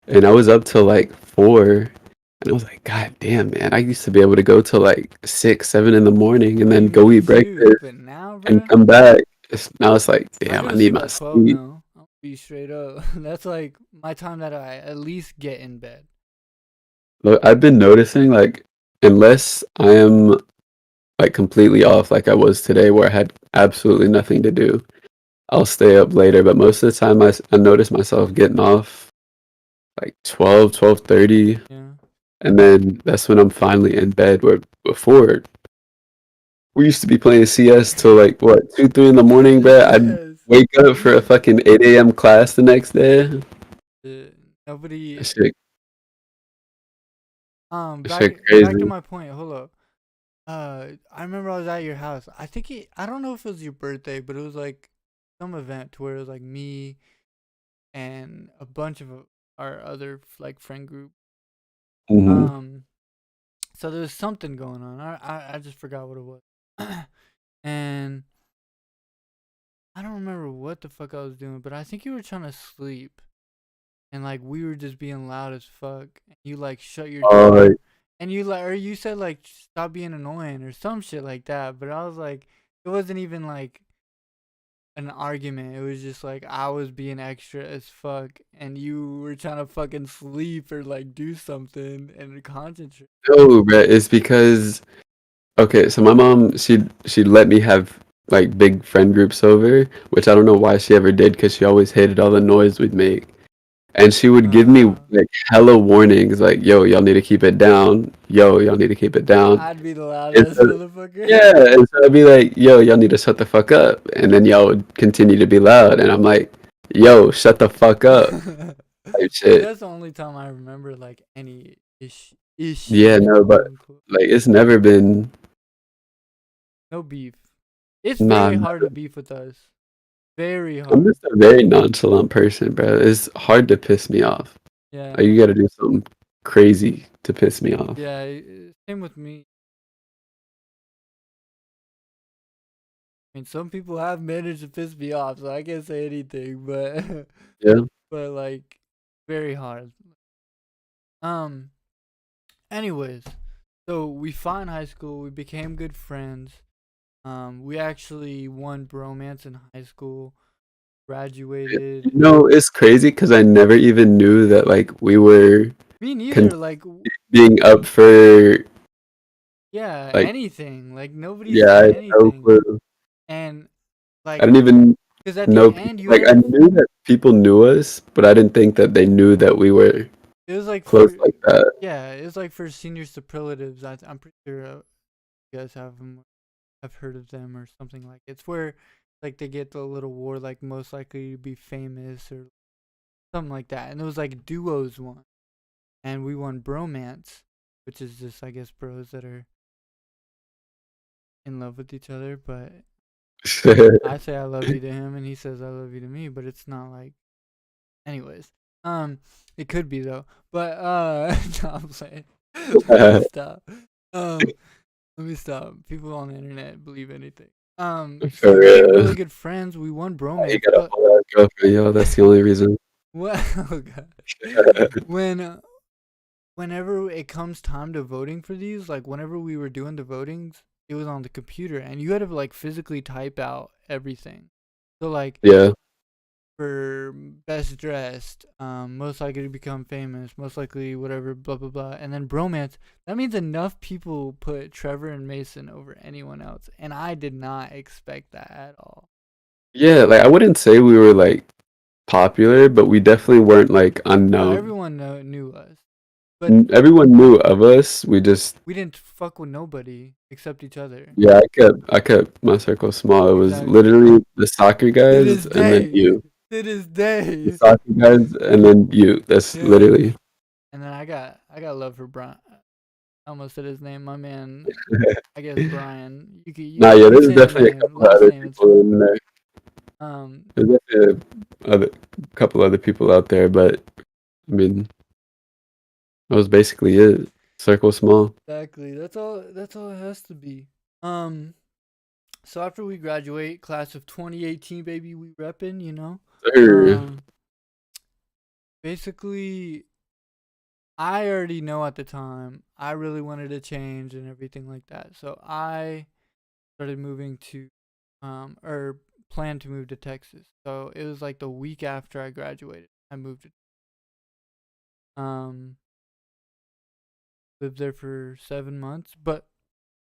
And I was up till like 4, and I was like, God damn, man, I used to be able to go till like 6, 7 in the morning, and then Dude, go me eat too. breakfast But now, and bruh, come back. Now it's like, I damn, go I to need sleep my at 12 sleep. now. I'll be straight up. That's like my time that I at least get in bed. Look, I've been noticing like, unless I am like completely off, like I was today, where I had absolutely nothing to do, I'll stay up later. But most of the time, I notice myself getting off like 12:30, Yeah. and then that's when I'm finally in bed. Where before we used to be playing CS till like what 2, 3 in the morning, bro. I'd Yes. wake up for a fucking 8 a.m. class the next day. Uh, That nobody. shit, that Back shit back to crazy. my point. Hold up. I remember I was at your house. I don't know if it was your birthday, but it was like some event to where it was like me and a bunch of our other like friend group. Hmm. Um, so there was something going on. I just forgot what it was. And I don't remember what the fuck I was doing, but I think you were trying to sleep, and like we were just being loud as fuck. And you like shut your Uh, door, and you like or you said like stop being annoying or some shit like that. But I was like, it wasn't even like an argument. It was just like I was being extra as fuck, and you were trying to fucking sleep or like do something and concentrate. no, bro. It's because okay, so my mom she'd let me have like big friend groups over, which I don't know why she ever did, because she always hated all the noise we'd make. And she would give me Uh, like hella warnings, like, "Yo, y'all need to keep it down. Yo, y'all need to keep it down." I'd be the And loudest so, motherfucker. yeah, and so I'd be like, "Yo, y'all need to shut the fuck up," and then y'all would continue to be loud, and I'm like, "Yo, shut the fuck up," type See, shit. that's the only time I remember like any Yeah, issues, no, but quote unquote. like it's never been. No beef. It's Nah, very hard to beef with us. Very I'm hard. just a very nonchalant person, bro. It's hard to piss me off. Yeah. Like you got to do something crazy to piss me off. Yeah. Same with me. I mean, some people have managed to piss me off, so I can't say anything. But, Yeah. but like, very hard. Um. Anyways, so we fought in high school. We became good friends. We actually won bromance in high school. You Graduated. know, it's crazy because I never even knew that like we were Me con- neither. Like, being up for yeah, like, anything. Like nobody yeah, said I had no anything, clue. and I like, didn't even cause at the know end you like had I to. knew that people knew us, but I didn't think that they knew that we were It was like close for like that. yeah, it was like for senior superlatives. I'm pretty sure you guys have heard of them or something like. It's where like they get the little award like most likely to be famous or something like that. And it was like duos won, and we won bromance, which is just I guess bros that are in love with each other. But I say I love you to him, and he says I love you to me. But it's not like, anyways. Um, it could be though. But no, I'm saying. Let me stop. Um, let me stop. People on the internet believe anything. So For we became real. really good friends. We won You bromance, got a but whole ass girlfriend, yo. That's the only reason. what? Oh god. When whenever it comes time to voting for these, like whenever we were doing the votings, it was on the computer, and you had to like physically type out everything. So like Yeah. for best dressed, most likely to become famous, most likely whatever, blah blah blah, and then bromance. That means enough people put Trevor and Mason over anyone else, and I did not expect that at all. Yeah, like I wouldn't say we were like popular, but we definitely weren't like No, unknown. everyone knew us, but Everyone knew of us. We just, we didn't fuck with nobody except each other. yeah, I kept my circle small. It was Exactly. literally the soccer To guys this and then day, you. to this The day. soccer guys and then you. That's Yeah. literally. And then I got love for Brian. I almost said his name. My man, I guess Brian. Nah, Let yeah, me there's say his definitely a name. couple of Last other name, it's people fine. in there. Um, There's definitely a couple other people out there, but I mean, that was basically it. Circle small. exactly. That's all it has to be. Um, so after we graduate, class of 2018, baby, we reppin', you know. Sir. Um, basically, I already know at the time I really wanted to change and everything like that. So I started moving to, or planned to move to Texas. So it was like the week after I graduated, I moved. Um, lived there for 7 months, but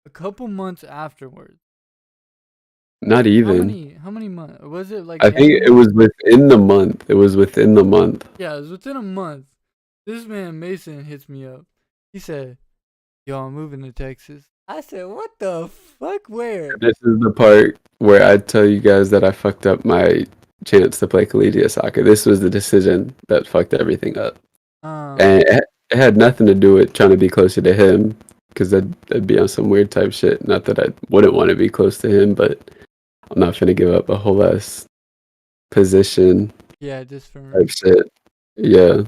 a couple months afterwards. Not How even. many? How many months? Was it like I the end of think the it month? was within the month. It was within the month. Yeah, it was within a month. This man Mason hits me up. He said, "Yo, I'm moving to Texas." I said, "What the fuck? Where?" This is the part where I tell you guys that I fucked up my chance to play collegiate soccer. This was the decision that fucked everything up. And Um, it had nothing to do with trying to be closer to him, because that'd be on some weird type shit. Not that I wouldn't want to be close to him, but I'm not finna give up a whole ass position yeah, just for type shit. Yeah,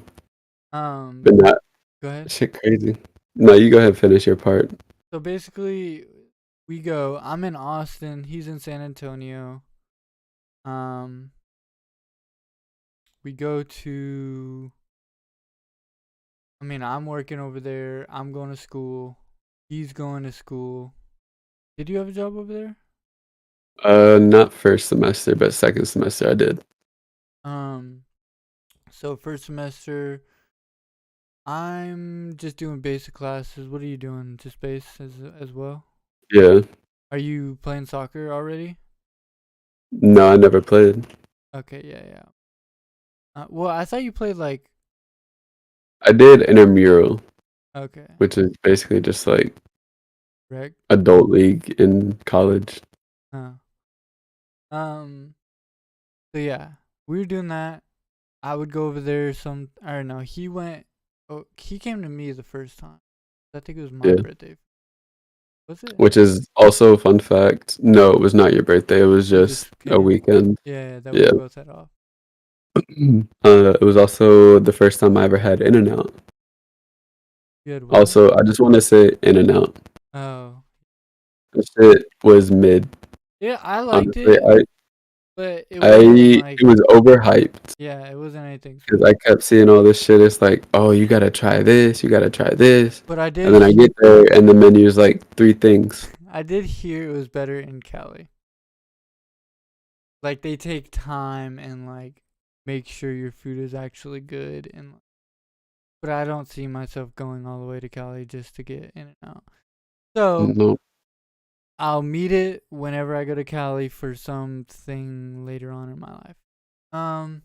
um, but not go ahead. shit crazy. No, you go ahead and finish your part. So basically, we go. I'm in Austin. He's in San Antonio. Um, we go to. I mean, I'm working over there. I'm going to school. He's going to school. Did you have a job over there? Not first semester, but second semester I did. Um, so first semester, I'm just doing basic classes. What are you doing? Just base as well? Yeah. Are you playing soccer already? No, I never played. Okay, yeah, yeah. Well, I thought you played like. I did intramural, Okay, which is basically just like rec. adult league in college. Huh. Um. So yeah, we were doing that. I would go over there. I don't know. He went. Oh, he came to me the first time. I think it was my Yeah. birthday. Was it? Which is also a fun fact. No, it was not your birthday. It was You just just a came. weekend. Yeah, that we Yeah. both had off. It was also the first time I ever had In and Out. You had what? Also, I just want to say In and Out. Oh, The shit was mid. yeah. I liked Honestly, it, but it I wasn't it like. was overhyped Yeah, it wasn't anything because special. I kept seeing all this shit. It's like, oh, you gotta try this, you gotta try this, But I and did. then I get there and the menu is like three things. I did hear it was better in Cali. Like they take time and like make sure your food is actually good and. But I don't see myself going all the way to Cali just to get in and out. So No, I'll meet it whenever I go to Cali for something later on in my life. Um.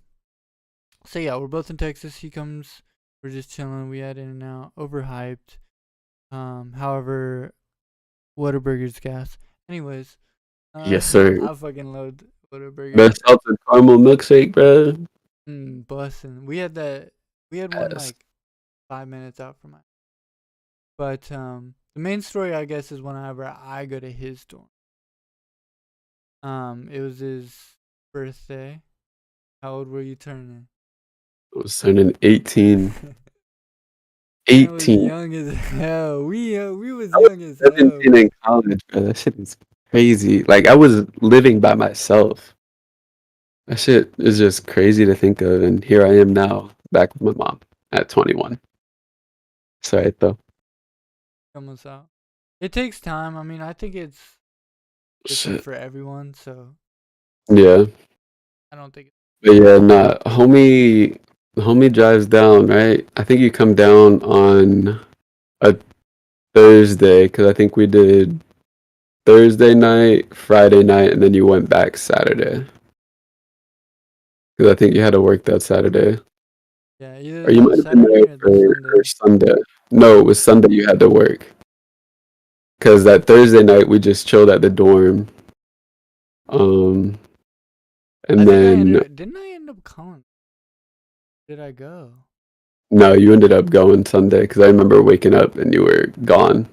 So yeah, we're both in Texas. He comes. We're just chilling. We had In and Out. Overhyped. However, Whataburger's gas. Anyways, yes, sir. I fucking loved Whataburger. Best salted caramel milkshake, bro. Bussin'. We had that. We had one Yes. like 5 minutes out from my. But the main story I guess is whenever I go to his dorm. It was his birthday. How old were you turning? I was turning 18. Man was 18. young as hell. We was I was young as hell. 17 in college, bro. That shit is crazy. Like I was living by myself. That shit is just crazy to think of. And here I am now, back with my mom at 21. Sorry, though. Almost out. It takes time. I mean, I think it's different Shit. for everyone, so Yeah. I don't think. But yeah, nah. Homie drives down, right? I think you come down on a Thursday, because I think we did Thursday night, Friday night, and then you went back Saturday. Because I think you had to work that Saturday. Yeah, either Or you that might have been there Saturday or the for Sunday. Sunday. No, it was Sunday you had to work. Because that Thursday night we just chilled at the dorm. Um, I and think I then ended. Didn't I end up calling? Did I go? no, you ended up going Sunday because I remember waking up and you were gone.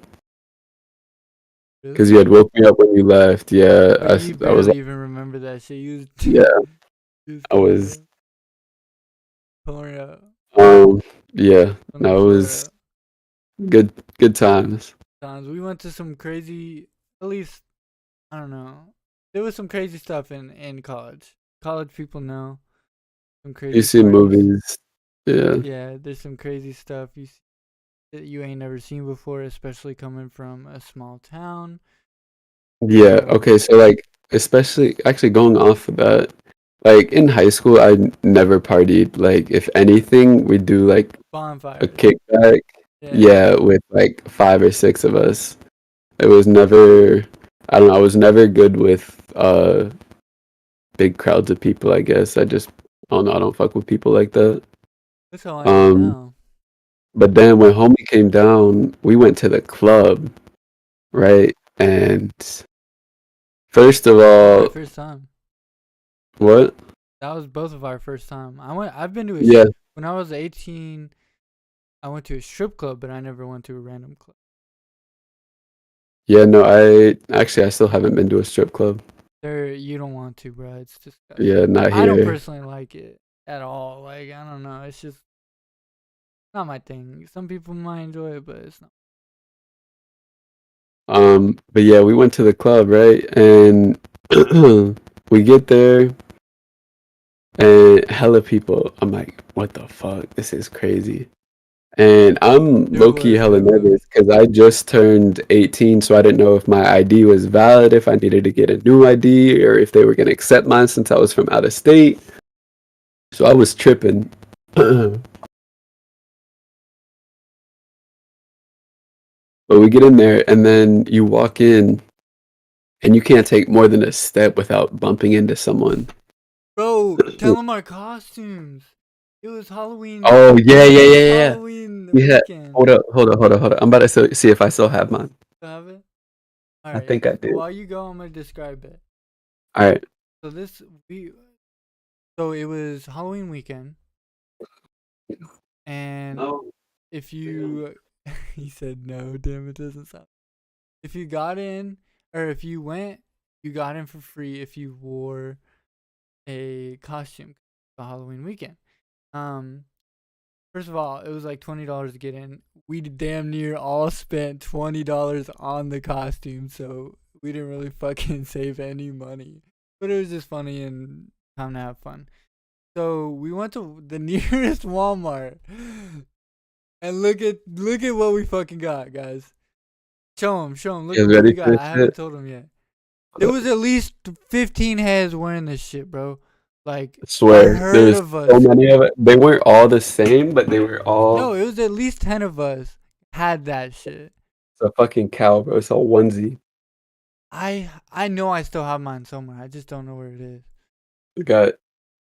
Because Really? you had woke me up when you left. Yeah, But you I was barely like, even remember that shit. You was, yeah, you was I was. pouring up, Um, yeah, on the no, it floor was up. good times. Times we went to some crazy. At least I don't know. There was some crazy stuff in college. College people know some You crazy see parties. movies. Yeah. Yeah, there's some crazy stuff you see that you ain't never seen before, especially coming from a small town. Yeah, So okay, so like especially actually going off of that, like in high school I never partied. Like if anything, we do like a bonfires. kickback. Yeah, Yeah, with like five or six of us. It was never I don't know, I was never good with big crowds of people, I guess. I don't know, I don't fuck with people like that. that's how I am Um now. But then when homie came down, we went to the club, right? And first of That was my all, first time. what? That was both of our first time. I've been to a Yeah, when I was 18. I went to a strip club, but I never went to a random club. yeah. No, I still haven't been to a strip club. There, you don't want to, bro. It's disgusting. Yeah, not I don't here. personally like it at all. Like, I don't know. It's just not my thing. Some people might enjoy it, but it's not. But yeah, we went to the club, right? And we get there and hella people. I'm like, what the fuck? This is crazy. And I'm There low key was hella hella. nervous because I just turned 18, so I didn't know if my ID was valid, if I needed to get a new ID, or if they were gonna accept mine since I was from out of state. So I was tripping. But we get in there, and then you walk in, and you can't take more than a step without bumping into someone. Bro, tell them our costumes. It was Halloween. Oh yeah, yeah, It yeah, was yeah, yeah. Halloween Yeah. weekend. Hold up, hold up, hold up, hold up. I'm about to see if I still have mine. You have it? All I right. think I So do. while you go, I'm gonna describe it. All right. So this we so it was Halloween weekend, and No. if you he said no, damn it doesn't sound. If you got in or if you went, you got in for free if you wore a costume for Halloween weekend. Um, first of all, it was like $20 to get in. We damn near all spent $20 on the costume, so we didn't really fucking save any money. But it was just funny and time to have fun. So we went to the nearest Walmart, and look at what we fucking got, guys. Show him. Look You at guys what ready we for got. this I shit? haven't told him yet. There was at least 15 heads wearing this shit, bro. Like I a swear, herd there's of so us. many of it. They weren't all the same, but they were all. No, it was at least 10 of us had that shit. It's a fucking cow, bro. It's a onesie. I know I still have mine somewhere. I just don't know where it is. It's got,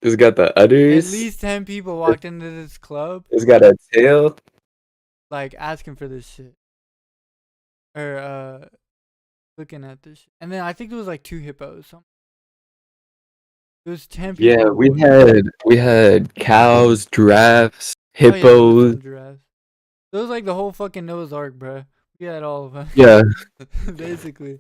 it's got the At udders. least 10 people walked into this club It's got a tail. like asking for this shit or looking at this shit. And then I think there was like two hippos. There was 10 Yeah, people. we had cows, giraffes, Oh yeah, there was hippos. some giraffes. It was like the whole fucking Noah's Ark, bro. We had all of them, Yeah, basically.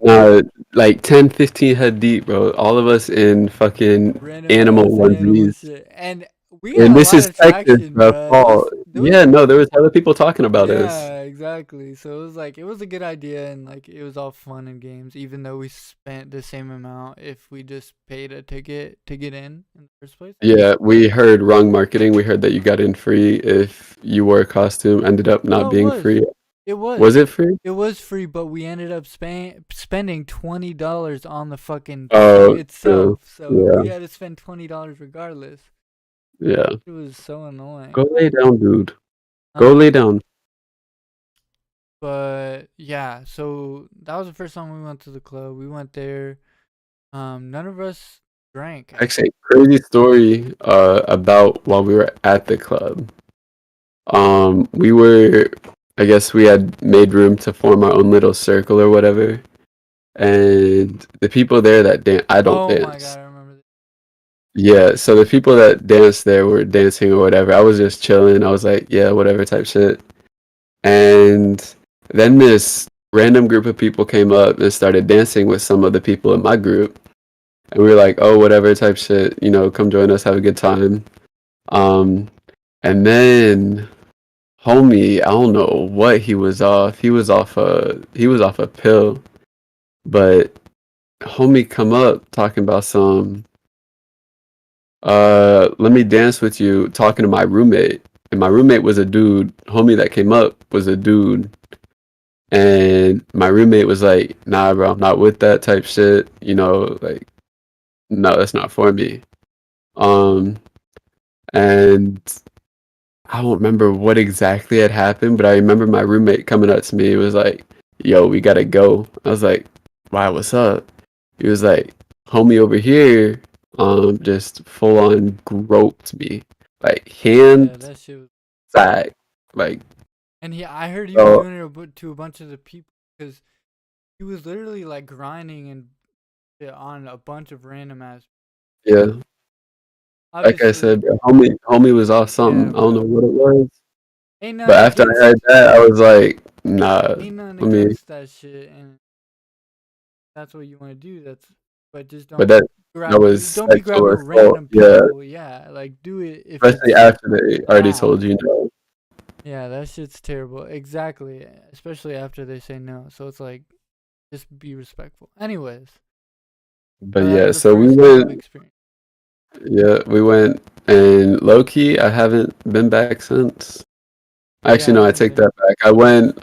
like 10, 15 head deep, bro. All of us in fucking Random animal ass animal onesies. shit, and we got And a this lot is of Texas, traction, bro. bro. Fall. There was, Yeah, no, there was other people talking about us. yeah, exactly. So it was like it was a good idea, and like it was all fun and games, even though we spent the same amount if we just paid a ticket to get in the first place. Yeah, we heard wrong marketing. We heard that you got in free if you wore a costume. Ended up not No, it being was, free. it Was was, it free? it was free, but we ended up spending $20 on the fucking thing Oh, true. itself. So Yeah, we had to spend $20 regardless. yeah. It was so annoying. Go lay down, dude. Go lay Um, down. but yeah, so that was the first time we went to the club. We went there. None of us drank. Actually, crazy story about while we were at the club. We were, I guess we had made room to form our own little circle or whatever. And the people there that dance, I don't Oh my dance. god, I remember this. Yeah, so the people that danced there were dancing or whatever. I was just chilling. I was like, yeah, whatever type shit. And then this random group of people came up and started dancing with some of the people in my group. And we were like, oh, whatever type shit, come join us, have a good time. Um, and then homie, I don't know what he was off. He was off a pill, but homie come up talking about some let me dance with you, talking to my roommate. And my roommate was a dude. Homie that came up was a dude. And my roommate was like, nah, bro, I'm not with that type shit. Like, no, that's not for me. Um, and I don't remember what exactly had happened, but I remember my roommate coming up to me. It was like, yo, we gotta go. I was like, why, what's up? He was like, homie over here, just full on groped me. Like Yeah, hand that shit was. side. Like And I heard he was So doing it to a bunch of the people because he was literally like grinding and on a bunch of random ass. yeah, like I Obviously, said, bro, homie was off something. yeah, I don't know bro. what it was, Ain't but nothing after I heard against, that, I was like, nah. ain't nothing Let me. against that shit, and that's what you want to do. But just But don't that was don't be sexual grabbing assault. random Yeah, people. Yeah, like do it if especially it's after they already bad. told you no. Yeah, that shit's terrible. Exactly, especially after they say no. So it's like just be respectful. Anyways, But that yeah, was the so we first club went. experience. Yeah, we went, and low key, I haven't been back since. Yeah, Actually, I no, I haven't take been. that back. I went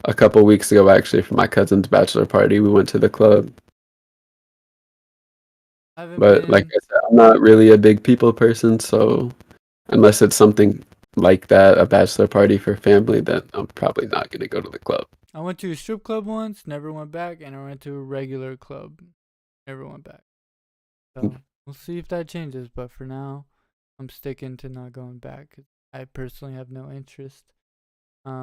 a couple weeks ago actually for my cousin's bachelor party. We went to the club. I haven't But like been. I said, I'm not really a big people person, so unless it's something like that, a bachelor party for family, then I'm probably not gonna go to the club. I went to a strip club once, never went back, and I went to a regular club, never went back. So we'll see if that changes. But for now, I'm sticking to not going back 'cause I personally have no interest.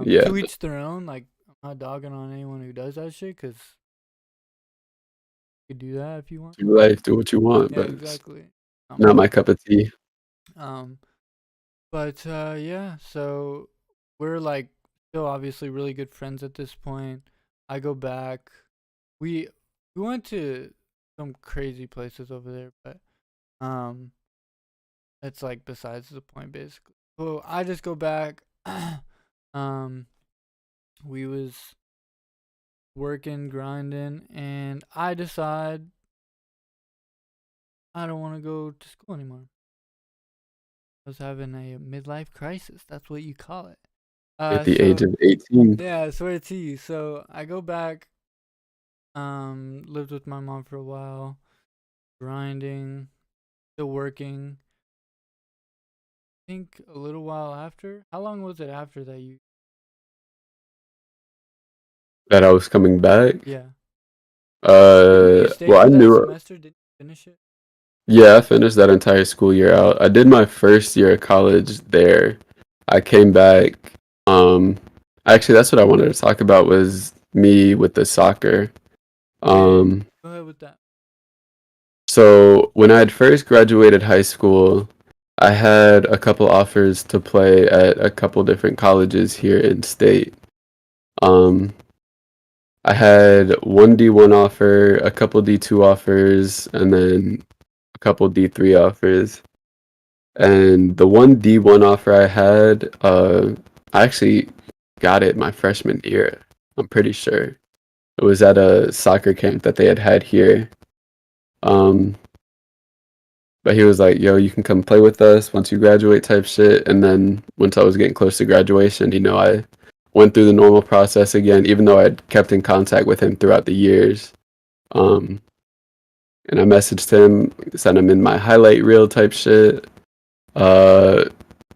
Yeah, To each their own. Like I'm not dogging on anyone who does that shit because you can do that if you want. do life, do what you want, Yeah, but it's exactly. not my cup of tea. Um, but yeah. So we're like still obviously really good friends at this point. I go back. We we went to some crazy places over there, but um, it's like besides the point basically. So I just go back. um, we was working, grinding, and I decide I don't want to go to school anymore. I was having a midlife crisis. That's what you call it. At the age So of 18. yeah, I swear to you. So I go back. Lived with my mom for a while, grinding, still working. I think a little while after. How long was it after that you? That I was coming back. Yeah. You stayed Well, I for that knew. semester? Did you finish it? Yeah, I finished that entire school year out. I did my first year of college there. I came back. Um, Actually, that's what I wanted to talk about was me with the soccer. Okay, Um, go ahead with that. so when I had first graduated high school, I had a couple offers to play at a couple different colleges here in state. Um, I had one D1 offer, a couple D2 offers, and then a couple D3 offers. And the one D1 offer I had, I actually got it my freshman year. I'm pretty sure. It was at a soccer camp that they had here. Um, but he was like, "Yo, you can come play with us once you graduate," type shit. And then once I was getting close to graduation, I went through the normal process again, even though I'd kept in contact with him throughout the years. Um, and I messaged him, sent him in my highlight reel type shit. Uh,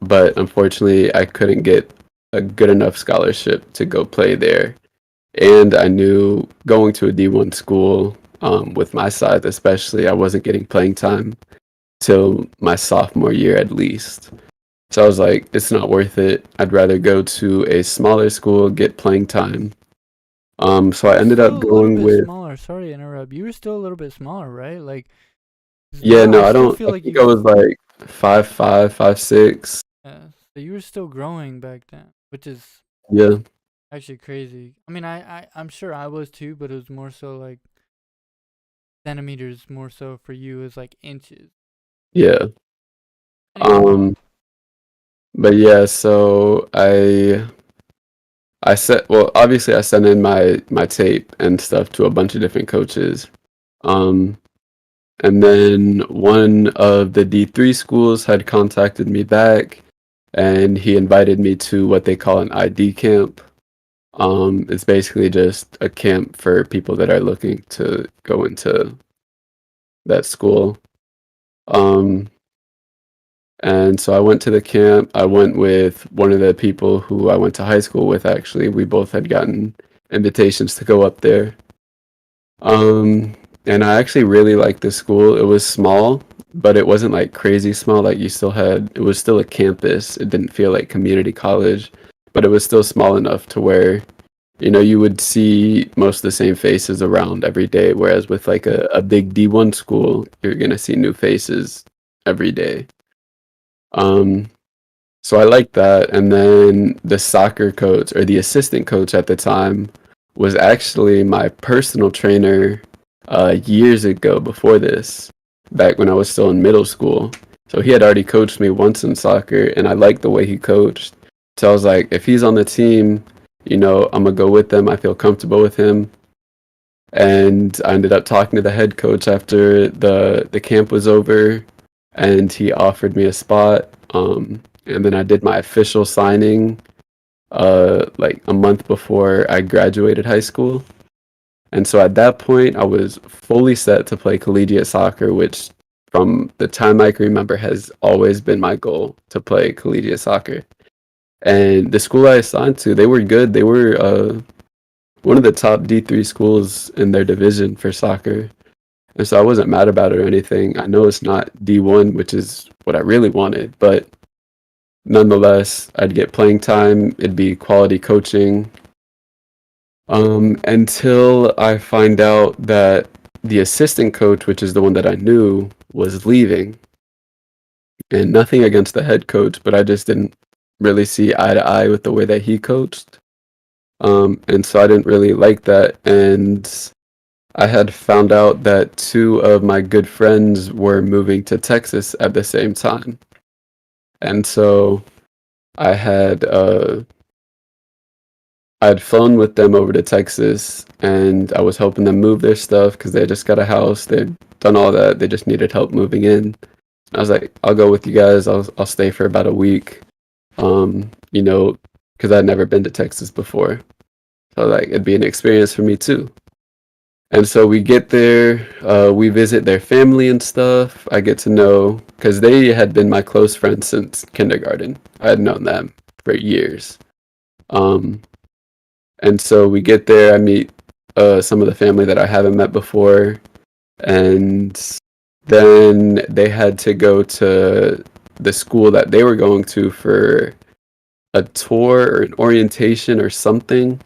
but unfortunately, I couldn't get a good enough scholarship to go play there. And I knew going to a D1 school, with my size especially, I wasn't getting playing time till my sophomore year at least. So I was like, it's not worth it. I'd rather go to a smaller school, get playing time. So You I were ended up still a little going bit with, smaller. Sorry to interrupt. You were still a little bit smaller, right? Like, 'cause yeah, now no, I I still don't, feel I like think I you. was like 5'5", 5'6". So you were still growing back then, which is Yeah, actually crazy. I mean, I'm sure I was too, but it was more so like centimeters more so for you is like inches. yeah. Anyway, go on. Um, but yeah, so I sent well, obviously I sent in my tape and stuff to a bunch of different coaches. Um, and then one of the D3 schools had contacted me back and he invited me to what they call an ID camp. It's basically just a camp for people that are looking to go into that school. Um, and so I went to the camp. I went with one of the people who I went to high school with, actually. We both had gotten invitations to go up there. Um, and I actually really liked the school. It was small, but it wasn't like crazy small. Like it was still a campus. It didn't feel like community college. but it was still small enough to where you would see most of the same faces around every day. Whereas with like a big D1 school, you're gonna see new faces every day. Um, so I like that. And then the soccer coach or the assistant coach at the time was actually my personal trainer years ago before this, back when I was still in middle school. So he had already coached me once in soccer, and I liked the way he coached. So I was like, if he's on the team, I'm gonna go with them. I feel comfortable with him. And I ended up talking to the head coach after the camp was over, and he offered me a spot. And then I did my official signing like a month before I graduated high school. And so at that point, I was fully set to play collegiate soccer, which from the time I can remember has always been my goal to play collegiate soccer. And the school I assigned to, they were good. They were one of the top D3 schools in their division for soccer. And so I wasn't mad about it or anything. I know it's not D1, which is what I really wanted, but nonetheless, I'd get playing time. It'd be quality coaching. Until I find out that the assistant coach, which is the one that I knew, was leaving. And nothing against the head coach, but I just didn't really see eye to eye with the way that he coached. And so I didn't really like that. And I had found out that two of my good friends were moving to Texas at the same time. And so I had I'd flown with them over to Texas, and I was helping them move their stuff because they just got a house. They'd done all that. They just needed help moving in. I was like, I'll go with you guys. I'll stay for about a week. Because I'd never been to Texas before. So like it'd be an experience for me too. And so we get there, we visit their family and stuff. I get to know because they had been my close friends since kindergarten. I had known them for years. Um, and so we get there. I meet some of the family that I haven't met before, and then they had to go to the school that they were going to for a tour or an orientation or something.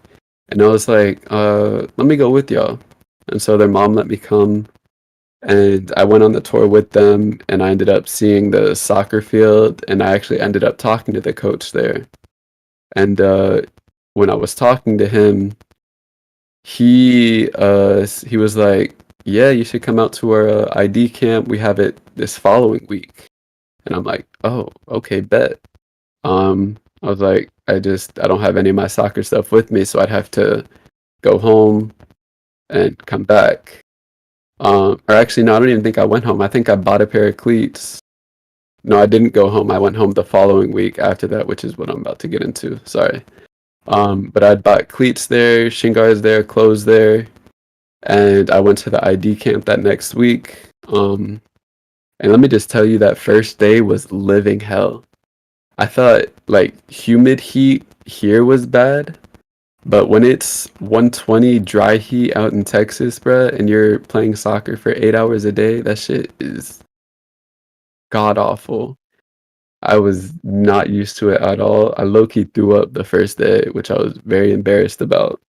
And I was like, let me go with y'all. And so their mom let me come, and I went on the tour with them, and I ended up seeing the soccer field, and I actually ended up talking to the coach there. And when I was talking to him, he was like, "Yeah, you should come out to our ID camp. We have it this following week." And I'm like, "Oh, okay, bet." I was like, I don't have any of my soccer stuff with me, so I'd have to go home and come back. Or actually, no, I don't even think I went home. I think I bought a pair of cleats. No, I didn't go home. I went home the following week after that, which is what I'm about to get into. Sorry. But I'd bought cleats there, shin guards there, clothes there, and I went to the ID camp that next week. And let me just tell you, that first day was living hell. I thought like humid heat here was bad, but when it's 120 dry heat out in Texas, bruh, and you're playing soccer for 8 hours a day, that shit is god awful. I was not used to it at all. I low key threw up the first day, which I was very embarrassed about.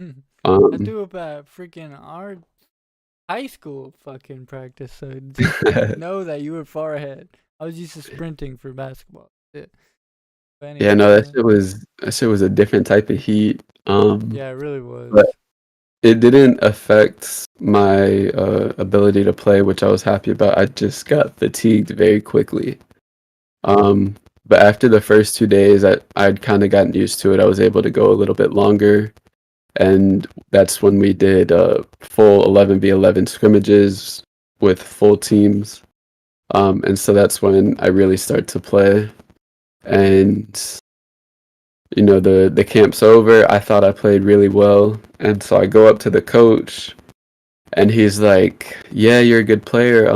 I Um, threw up at freaking our high school fucking practice, so just know that you were far ahead. I was used to sprinting for basketball. Yeah. But yeah, anyways, no, that shit was a different type of heat. yeah, it really But was. it didn't affect my ability to play, which I was happy about. I just got fatigued very quickly. Um, but after the first 2 days, I'd kind of gotten used to it. I was able to go a little bit longer, and that's when we did full 11v11 scrimmages with full teams. And so that's when I really started to play. And the camp's over. I thought I played really well, and so I go up to the coach, and he's like, "Yeah, you're a good player.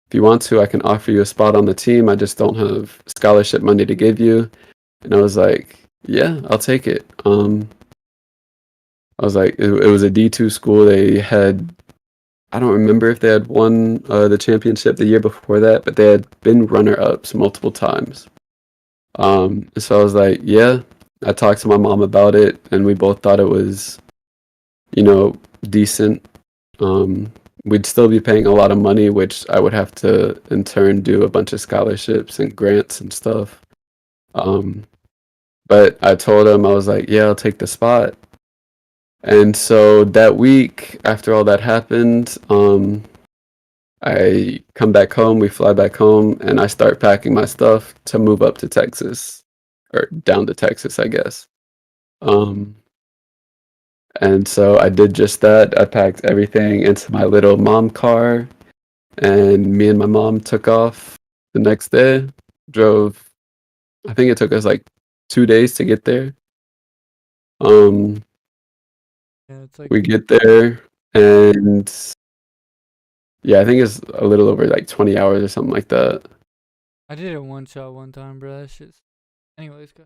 If you want to, I can offer you a spot on the team. I just don't have scholarship money to give you." And I was like, "Yeah, I'll take it." I was like, it was a D2 school. They had, I don't remember if they had won the championship the year before that, but they had been runner-ups multiple times. So I was like, "Yeah." I talked to my mom about it, and we both thought it was, you know, decent. Um, we'd still be paying a lot of money, which I would have to in turn do a bunch of scholarships and grants and stuff. Um, but I told him I was like, yeah, I'll take the spot. And so that week, after all that happened, I come back home, we fly back home, and I start packing my stuff to move up to Texas, or down to Texas, I guess. Um, and so I did just that. I packed everything into my little mom car, and me and my mom took off the next day. Drove, I think it took us like 2 days to get there. Um, Yeah, it's like we get there, and yeah, I think it's a little over like 20 hours or something like that. I did it one shot one time, bro. That shit's. Anyways, go.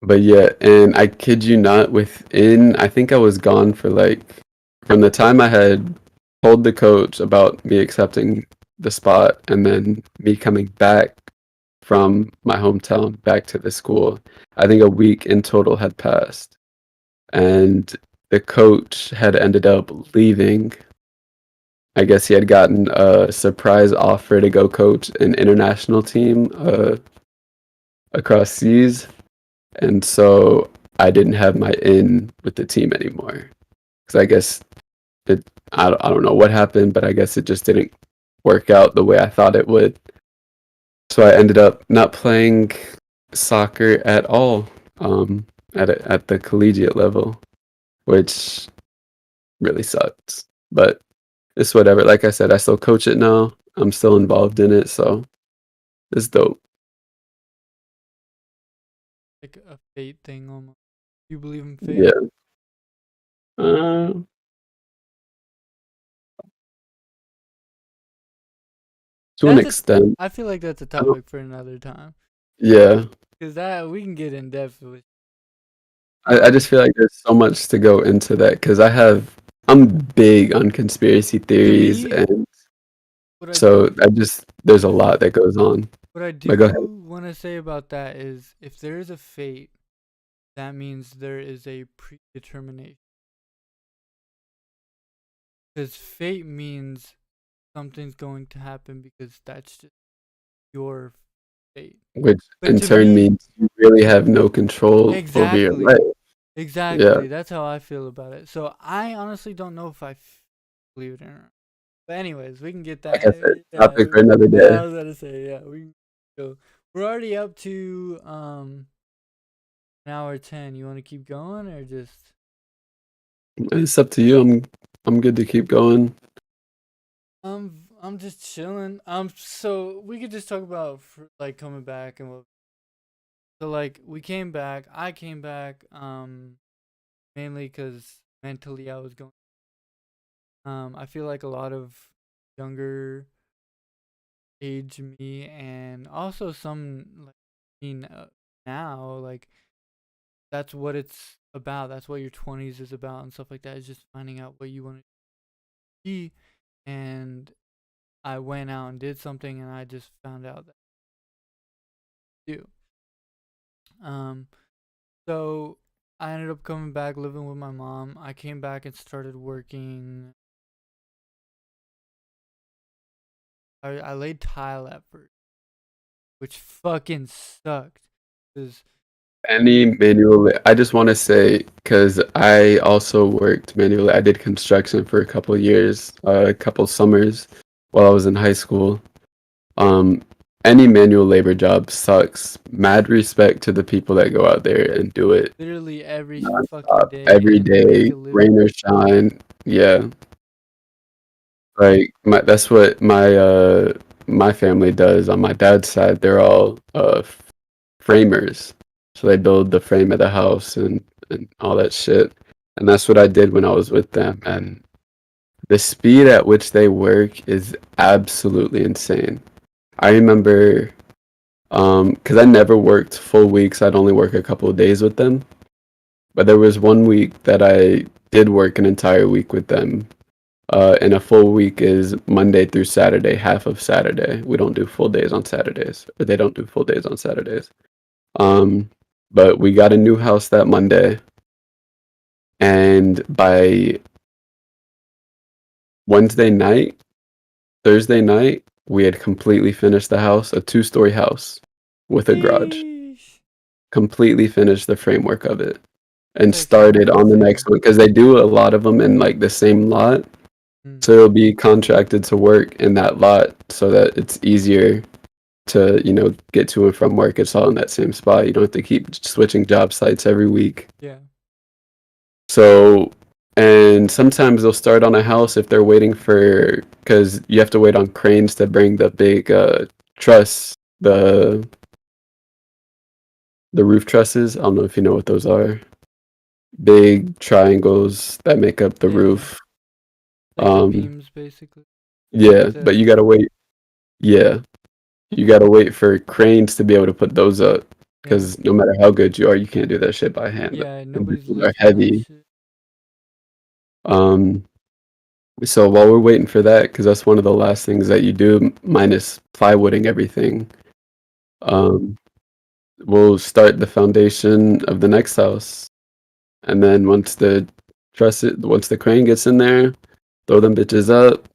But yeah, and I kid you not, within, I think I was gone for like, from the time I had told the coach about me accepting the spot and then me coming back from my hometown back to the school, I think a week in total had passed. And the coach had ended up leaving. I guess he had gotten a surprise offer to go coach an international team across seas. And so I didn't have my in with the team anymore. Because I guess I don't know what happened, but I guess it just didn't work out the way I thought it would. So I ended up not playing soccer at all at the collegiate level, which really sucks. But it's whatever. Like I said, I still coach it now. I'm still involved in it, so it's dope. Like a fate thing almost. You believe in fate? Yeah. Uh, to an That's a. extent. I feel like that's a I don't, topic for another time. yeah. Cause that we can get in depth with. I just feel like there's so much to go into that because I'm big on conspiracy To theories, me, and what I so do, there's a lot that goes on. what I But go ahead. do want to say about that is, if there is a fate, that means there is a predetermination. Because fate means something's going to happen because that's just your fate. Which But in to turn me, means you really have no control over your life. exactly, Yeah, exactly. That's how I feel about it. So I honestly don't know if believe it or not. But anyways, we can get like I that. said, Yeah, topic for another yeah. I day. was gonna say yeah. We can go. We're already up to an hour 10. You want to keep going or just? It's up to you. I'm good to keep going. I'm just chilling. So we could just talk about like coming back and what. So like we came back. I came back. Mainly because mentally I was going. I feel like a lot of younger age me and also some like now like that's what it's about. That's what your 20s is about and stuff like that. Is just finding out what you want to be. And I went out and did something, and I just found out that I do. Um, so I ended up coming back living with my mom. I came back and started working. I laid tile at first, which fucking sucked. Cause Any manual, I just want to say, because I also worked manually. I did construction for a couple of years, a couple summers while I was in high school. Um, any manual labor job sucks. Mad respect to the people that go out there and do it literally every fucking nonstop, day every and make day, a living. rain or shine. Yeah, like that's what my family does on my dad's side. They're all framers, so they build the frame of the house and all that shit. And that's what I did when I was with them. And the speed at which they work is absolutely insane. I remember, because I never worked full weeks. I'd only work a couple of days with them. But there was one week that I did work an entire week with them. And a full week is Monday through Saturday, half of Saturday. We don't do full days on Saturdays, or they don't do full days on Saturdays. Um, But we got a new house that Monday, and by Wednesday night, Thursday night, we had completely finished the house, a two-story house with a garage. Sheesh. Completely finished the framework of it and That's actually started on the amazing. next one because they do a lot of them in like the same lot. Mm. So it'll be contracted to work in that lot so that it's easier to, get to and from work. It's all in that same spot. You don't have to keep switching job sites every week. Yeah. So, and sometimes they'll start on a house if they're waiting for, because you have to wait on cranes to bring the big truss, the roof trusses. I don't know if you know what those are. Big triangles that make up the Yeah. roof. Like the Um, beams, basically. yeah, Instead but of you gotta wait. Yeah, you gotta wait for cranes to be able to put those up yeah. because no matter how good you are, you can't do that shit by hand. Yeah. The Nobody's bridges are lifting that heavy. shit. Um, so while we're waiting for that, because that's one of the last things that you do, minus plywooding everything, um, we'll start the foundation of the next house, and then once the crane gets in there, throw them bitches up,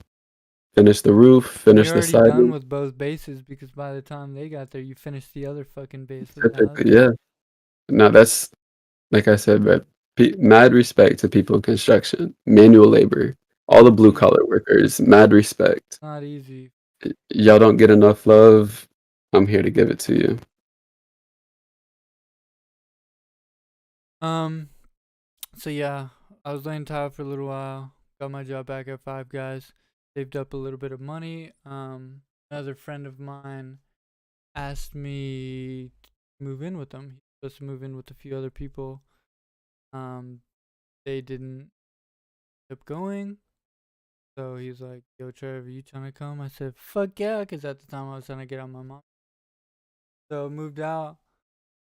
finish the roof, And you're finish the already done siding. with both bases because by the time they got there, you finished the other fucking base of the house. Typically, yeah. No, that's like I said, but mad respect to people in construction, manual labor, all the blue Easy. collar workers, mad respect. Not easy. Y'all don't get enough love. I'm here to give it to you. Um. So yeah, I was laying tile for a little while. Got my job back at Five Guys. Saved up a little bit of money. Another friend of mine asked me to move in with them. He was supposed to move in with a few other people. Um, they didn't end up going. So he's like, "Yo, Trev, are you trying to come?" I said, "Fuck yeah," because at the time I was trying to get on my mom. So moved out.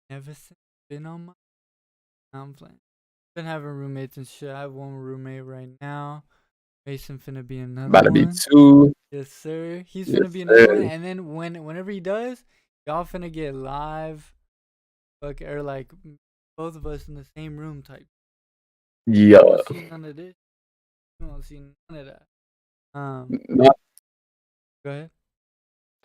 Never since been on my. I'm playing. Been having roommates and shit. I have one roommate right now. Mason finna be another About to be one. two. Yes, sir. He's Yes, finna be another one. sir. And then whenever he does, y'all finna get live, fuck, or like both of us in the same room type. Yeah. You won't see none of this. You won't see none of that. Not, Go ahead.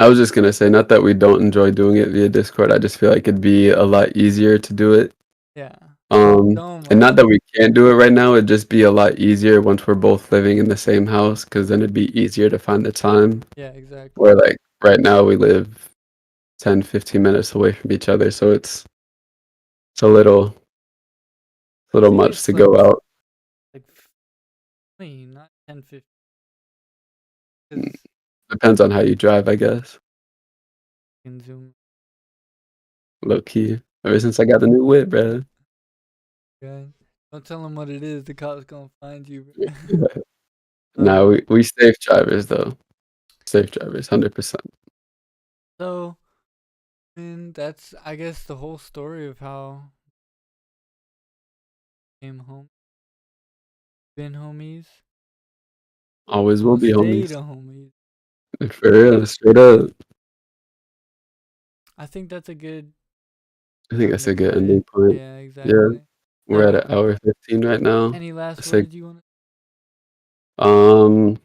I was just gonna say, not that we don't enjoy doing it via Discord. I just feel like it'd be a lot easier to do it. Yeah. So And much. not that we can't do it right now. It'd just be a lot easier once we're both living in the same house, because then it'd be easier to find the time. Yeah, exactly. Where like right now we live 10, 15 minutes away from each other, so it's a I little think much it's to go out. like 20, not 10, 15. Because Depends on how you drive, I guess. in Zoom. Low key. Ever since I got the new whip, bro. Yeah. Don't tell him what it is. The cops gonna find you, bro. No, um. we safe drivers though. Safe drivers, 100%. So, and that's I guess the whole story of how I came home. Been homies. Always will Gonna be stay homies. the homies. For real, straight up. I think that's a good I think time that's to a good cut it. ending point. Yeah, Yeah, exactly. we're at So, an hour 15 right now. any last I say, words you want um,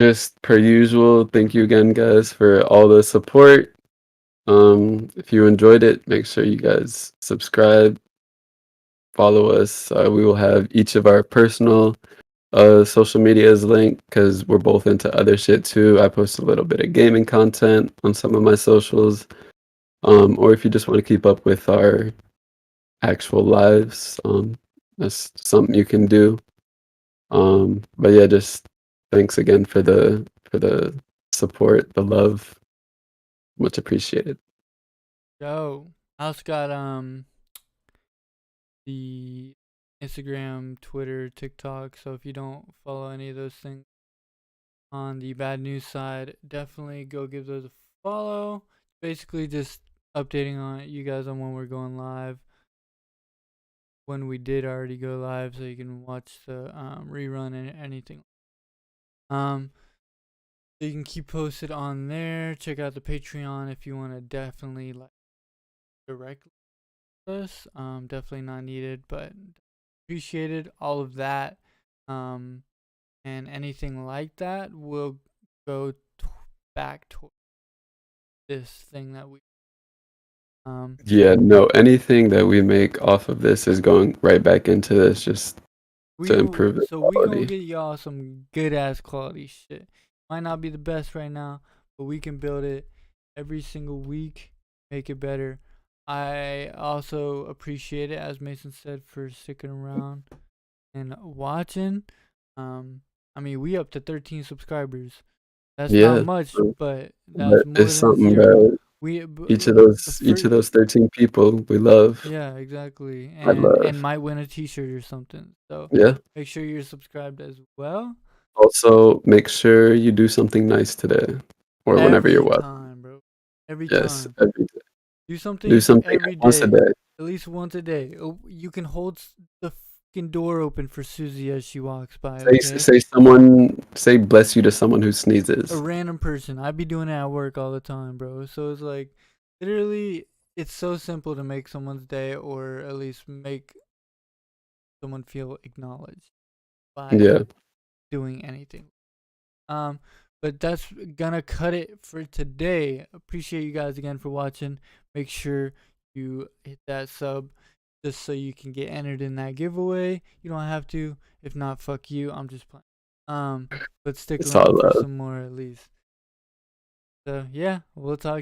just per usual, thank you again, guys, for all the support. If you enjoyed it, make sure you guys subscribe, follow us. We will have each of our personal social medias linked because we're both into other shit too. I post a little bit of gaming content on some of my socials. Or if you just want to keep up with our actual lives, that's something you can do. But yeah, just thanks again for the support, the love, much appreciated. to go? I also got the Instagram, Twitter, TikTok. So if you don't follow any of those things on the bad news side, definitely go give those a follow. Basically, just updating on you guys on when we're going live, when we did already go live, so you can watch the rerun and anything. Um, so you can keep posted on there. Check out the Patreon if you want to definitely like directly us. Definitely not needed, but appreciated all of that. Um, and anything like that will go back to this thing that we um Yeah, no, anything that we make off of this is going right back into this just to improve the we gonna quality. get y'all some good ass quality shit. Might not be the best right now, but we can build it every single week, make it better. I also appreciate it, as Mason said, for sticking around and watching. Um, I mean, we up to 13 subscribers. That's not Yeah, much, so- but but that's more it's than something zero. that We the each of first, those 13 people we love. yeah, exactly, I and love. might win a T-shirt or something. So Yeah. make sure you're subscribed as well. Also, make sure you do something nice today or whenever you're Every watching. time, bro. Every Yes, time. every day. Do Do something something every once a day. day. At least once a day. Oh, you can hold the fucking door open for Susie as she walks by. Okay. Say bless you to someone who A sneezes. random person. I be doing it at work all the time, bro. So it's like, literally, it's so simple to make someone's day, or at least make someone feel acknowledged by Yeah, doing anything. Um, but that's gonna cut it for today. Appreciate you guys again for watching. Make sure you hit that sub just so you can get entered in that giveaway. You don't have to. If not, fuck you. I'm just playing. But stick it's all around for love. some more at least. So yeah, we'll talk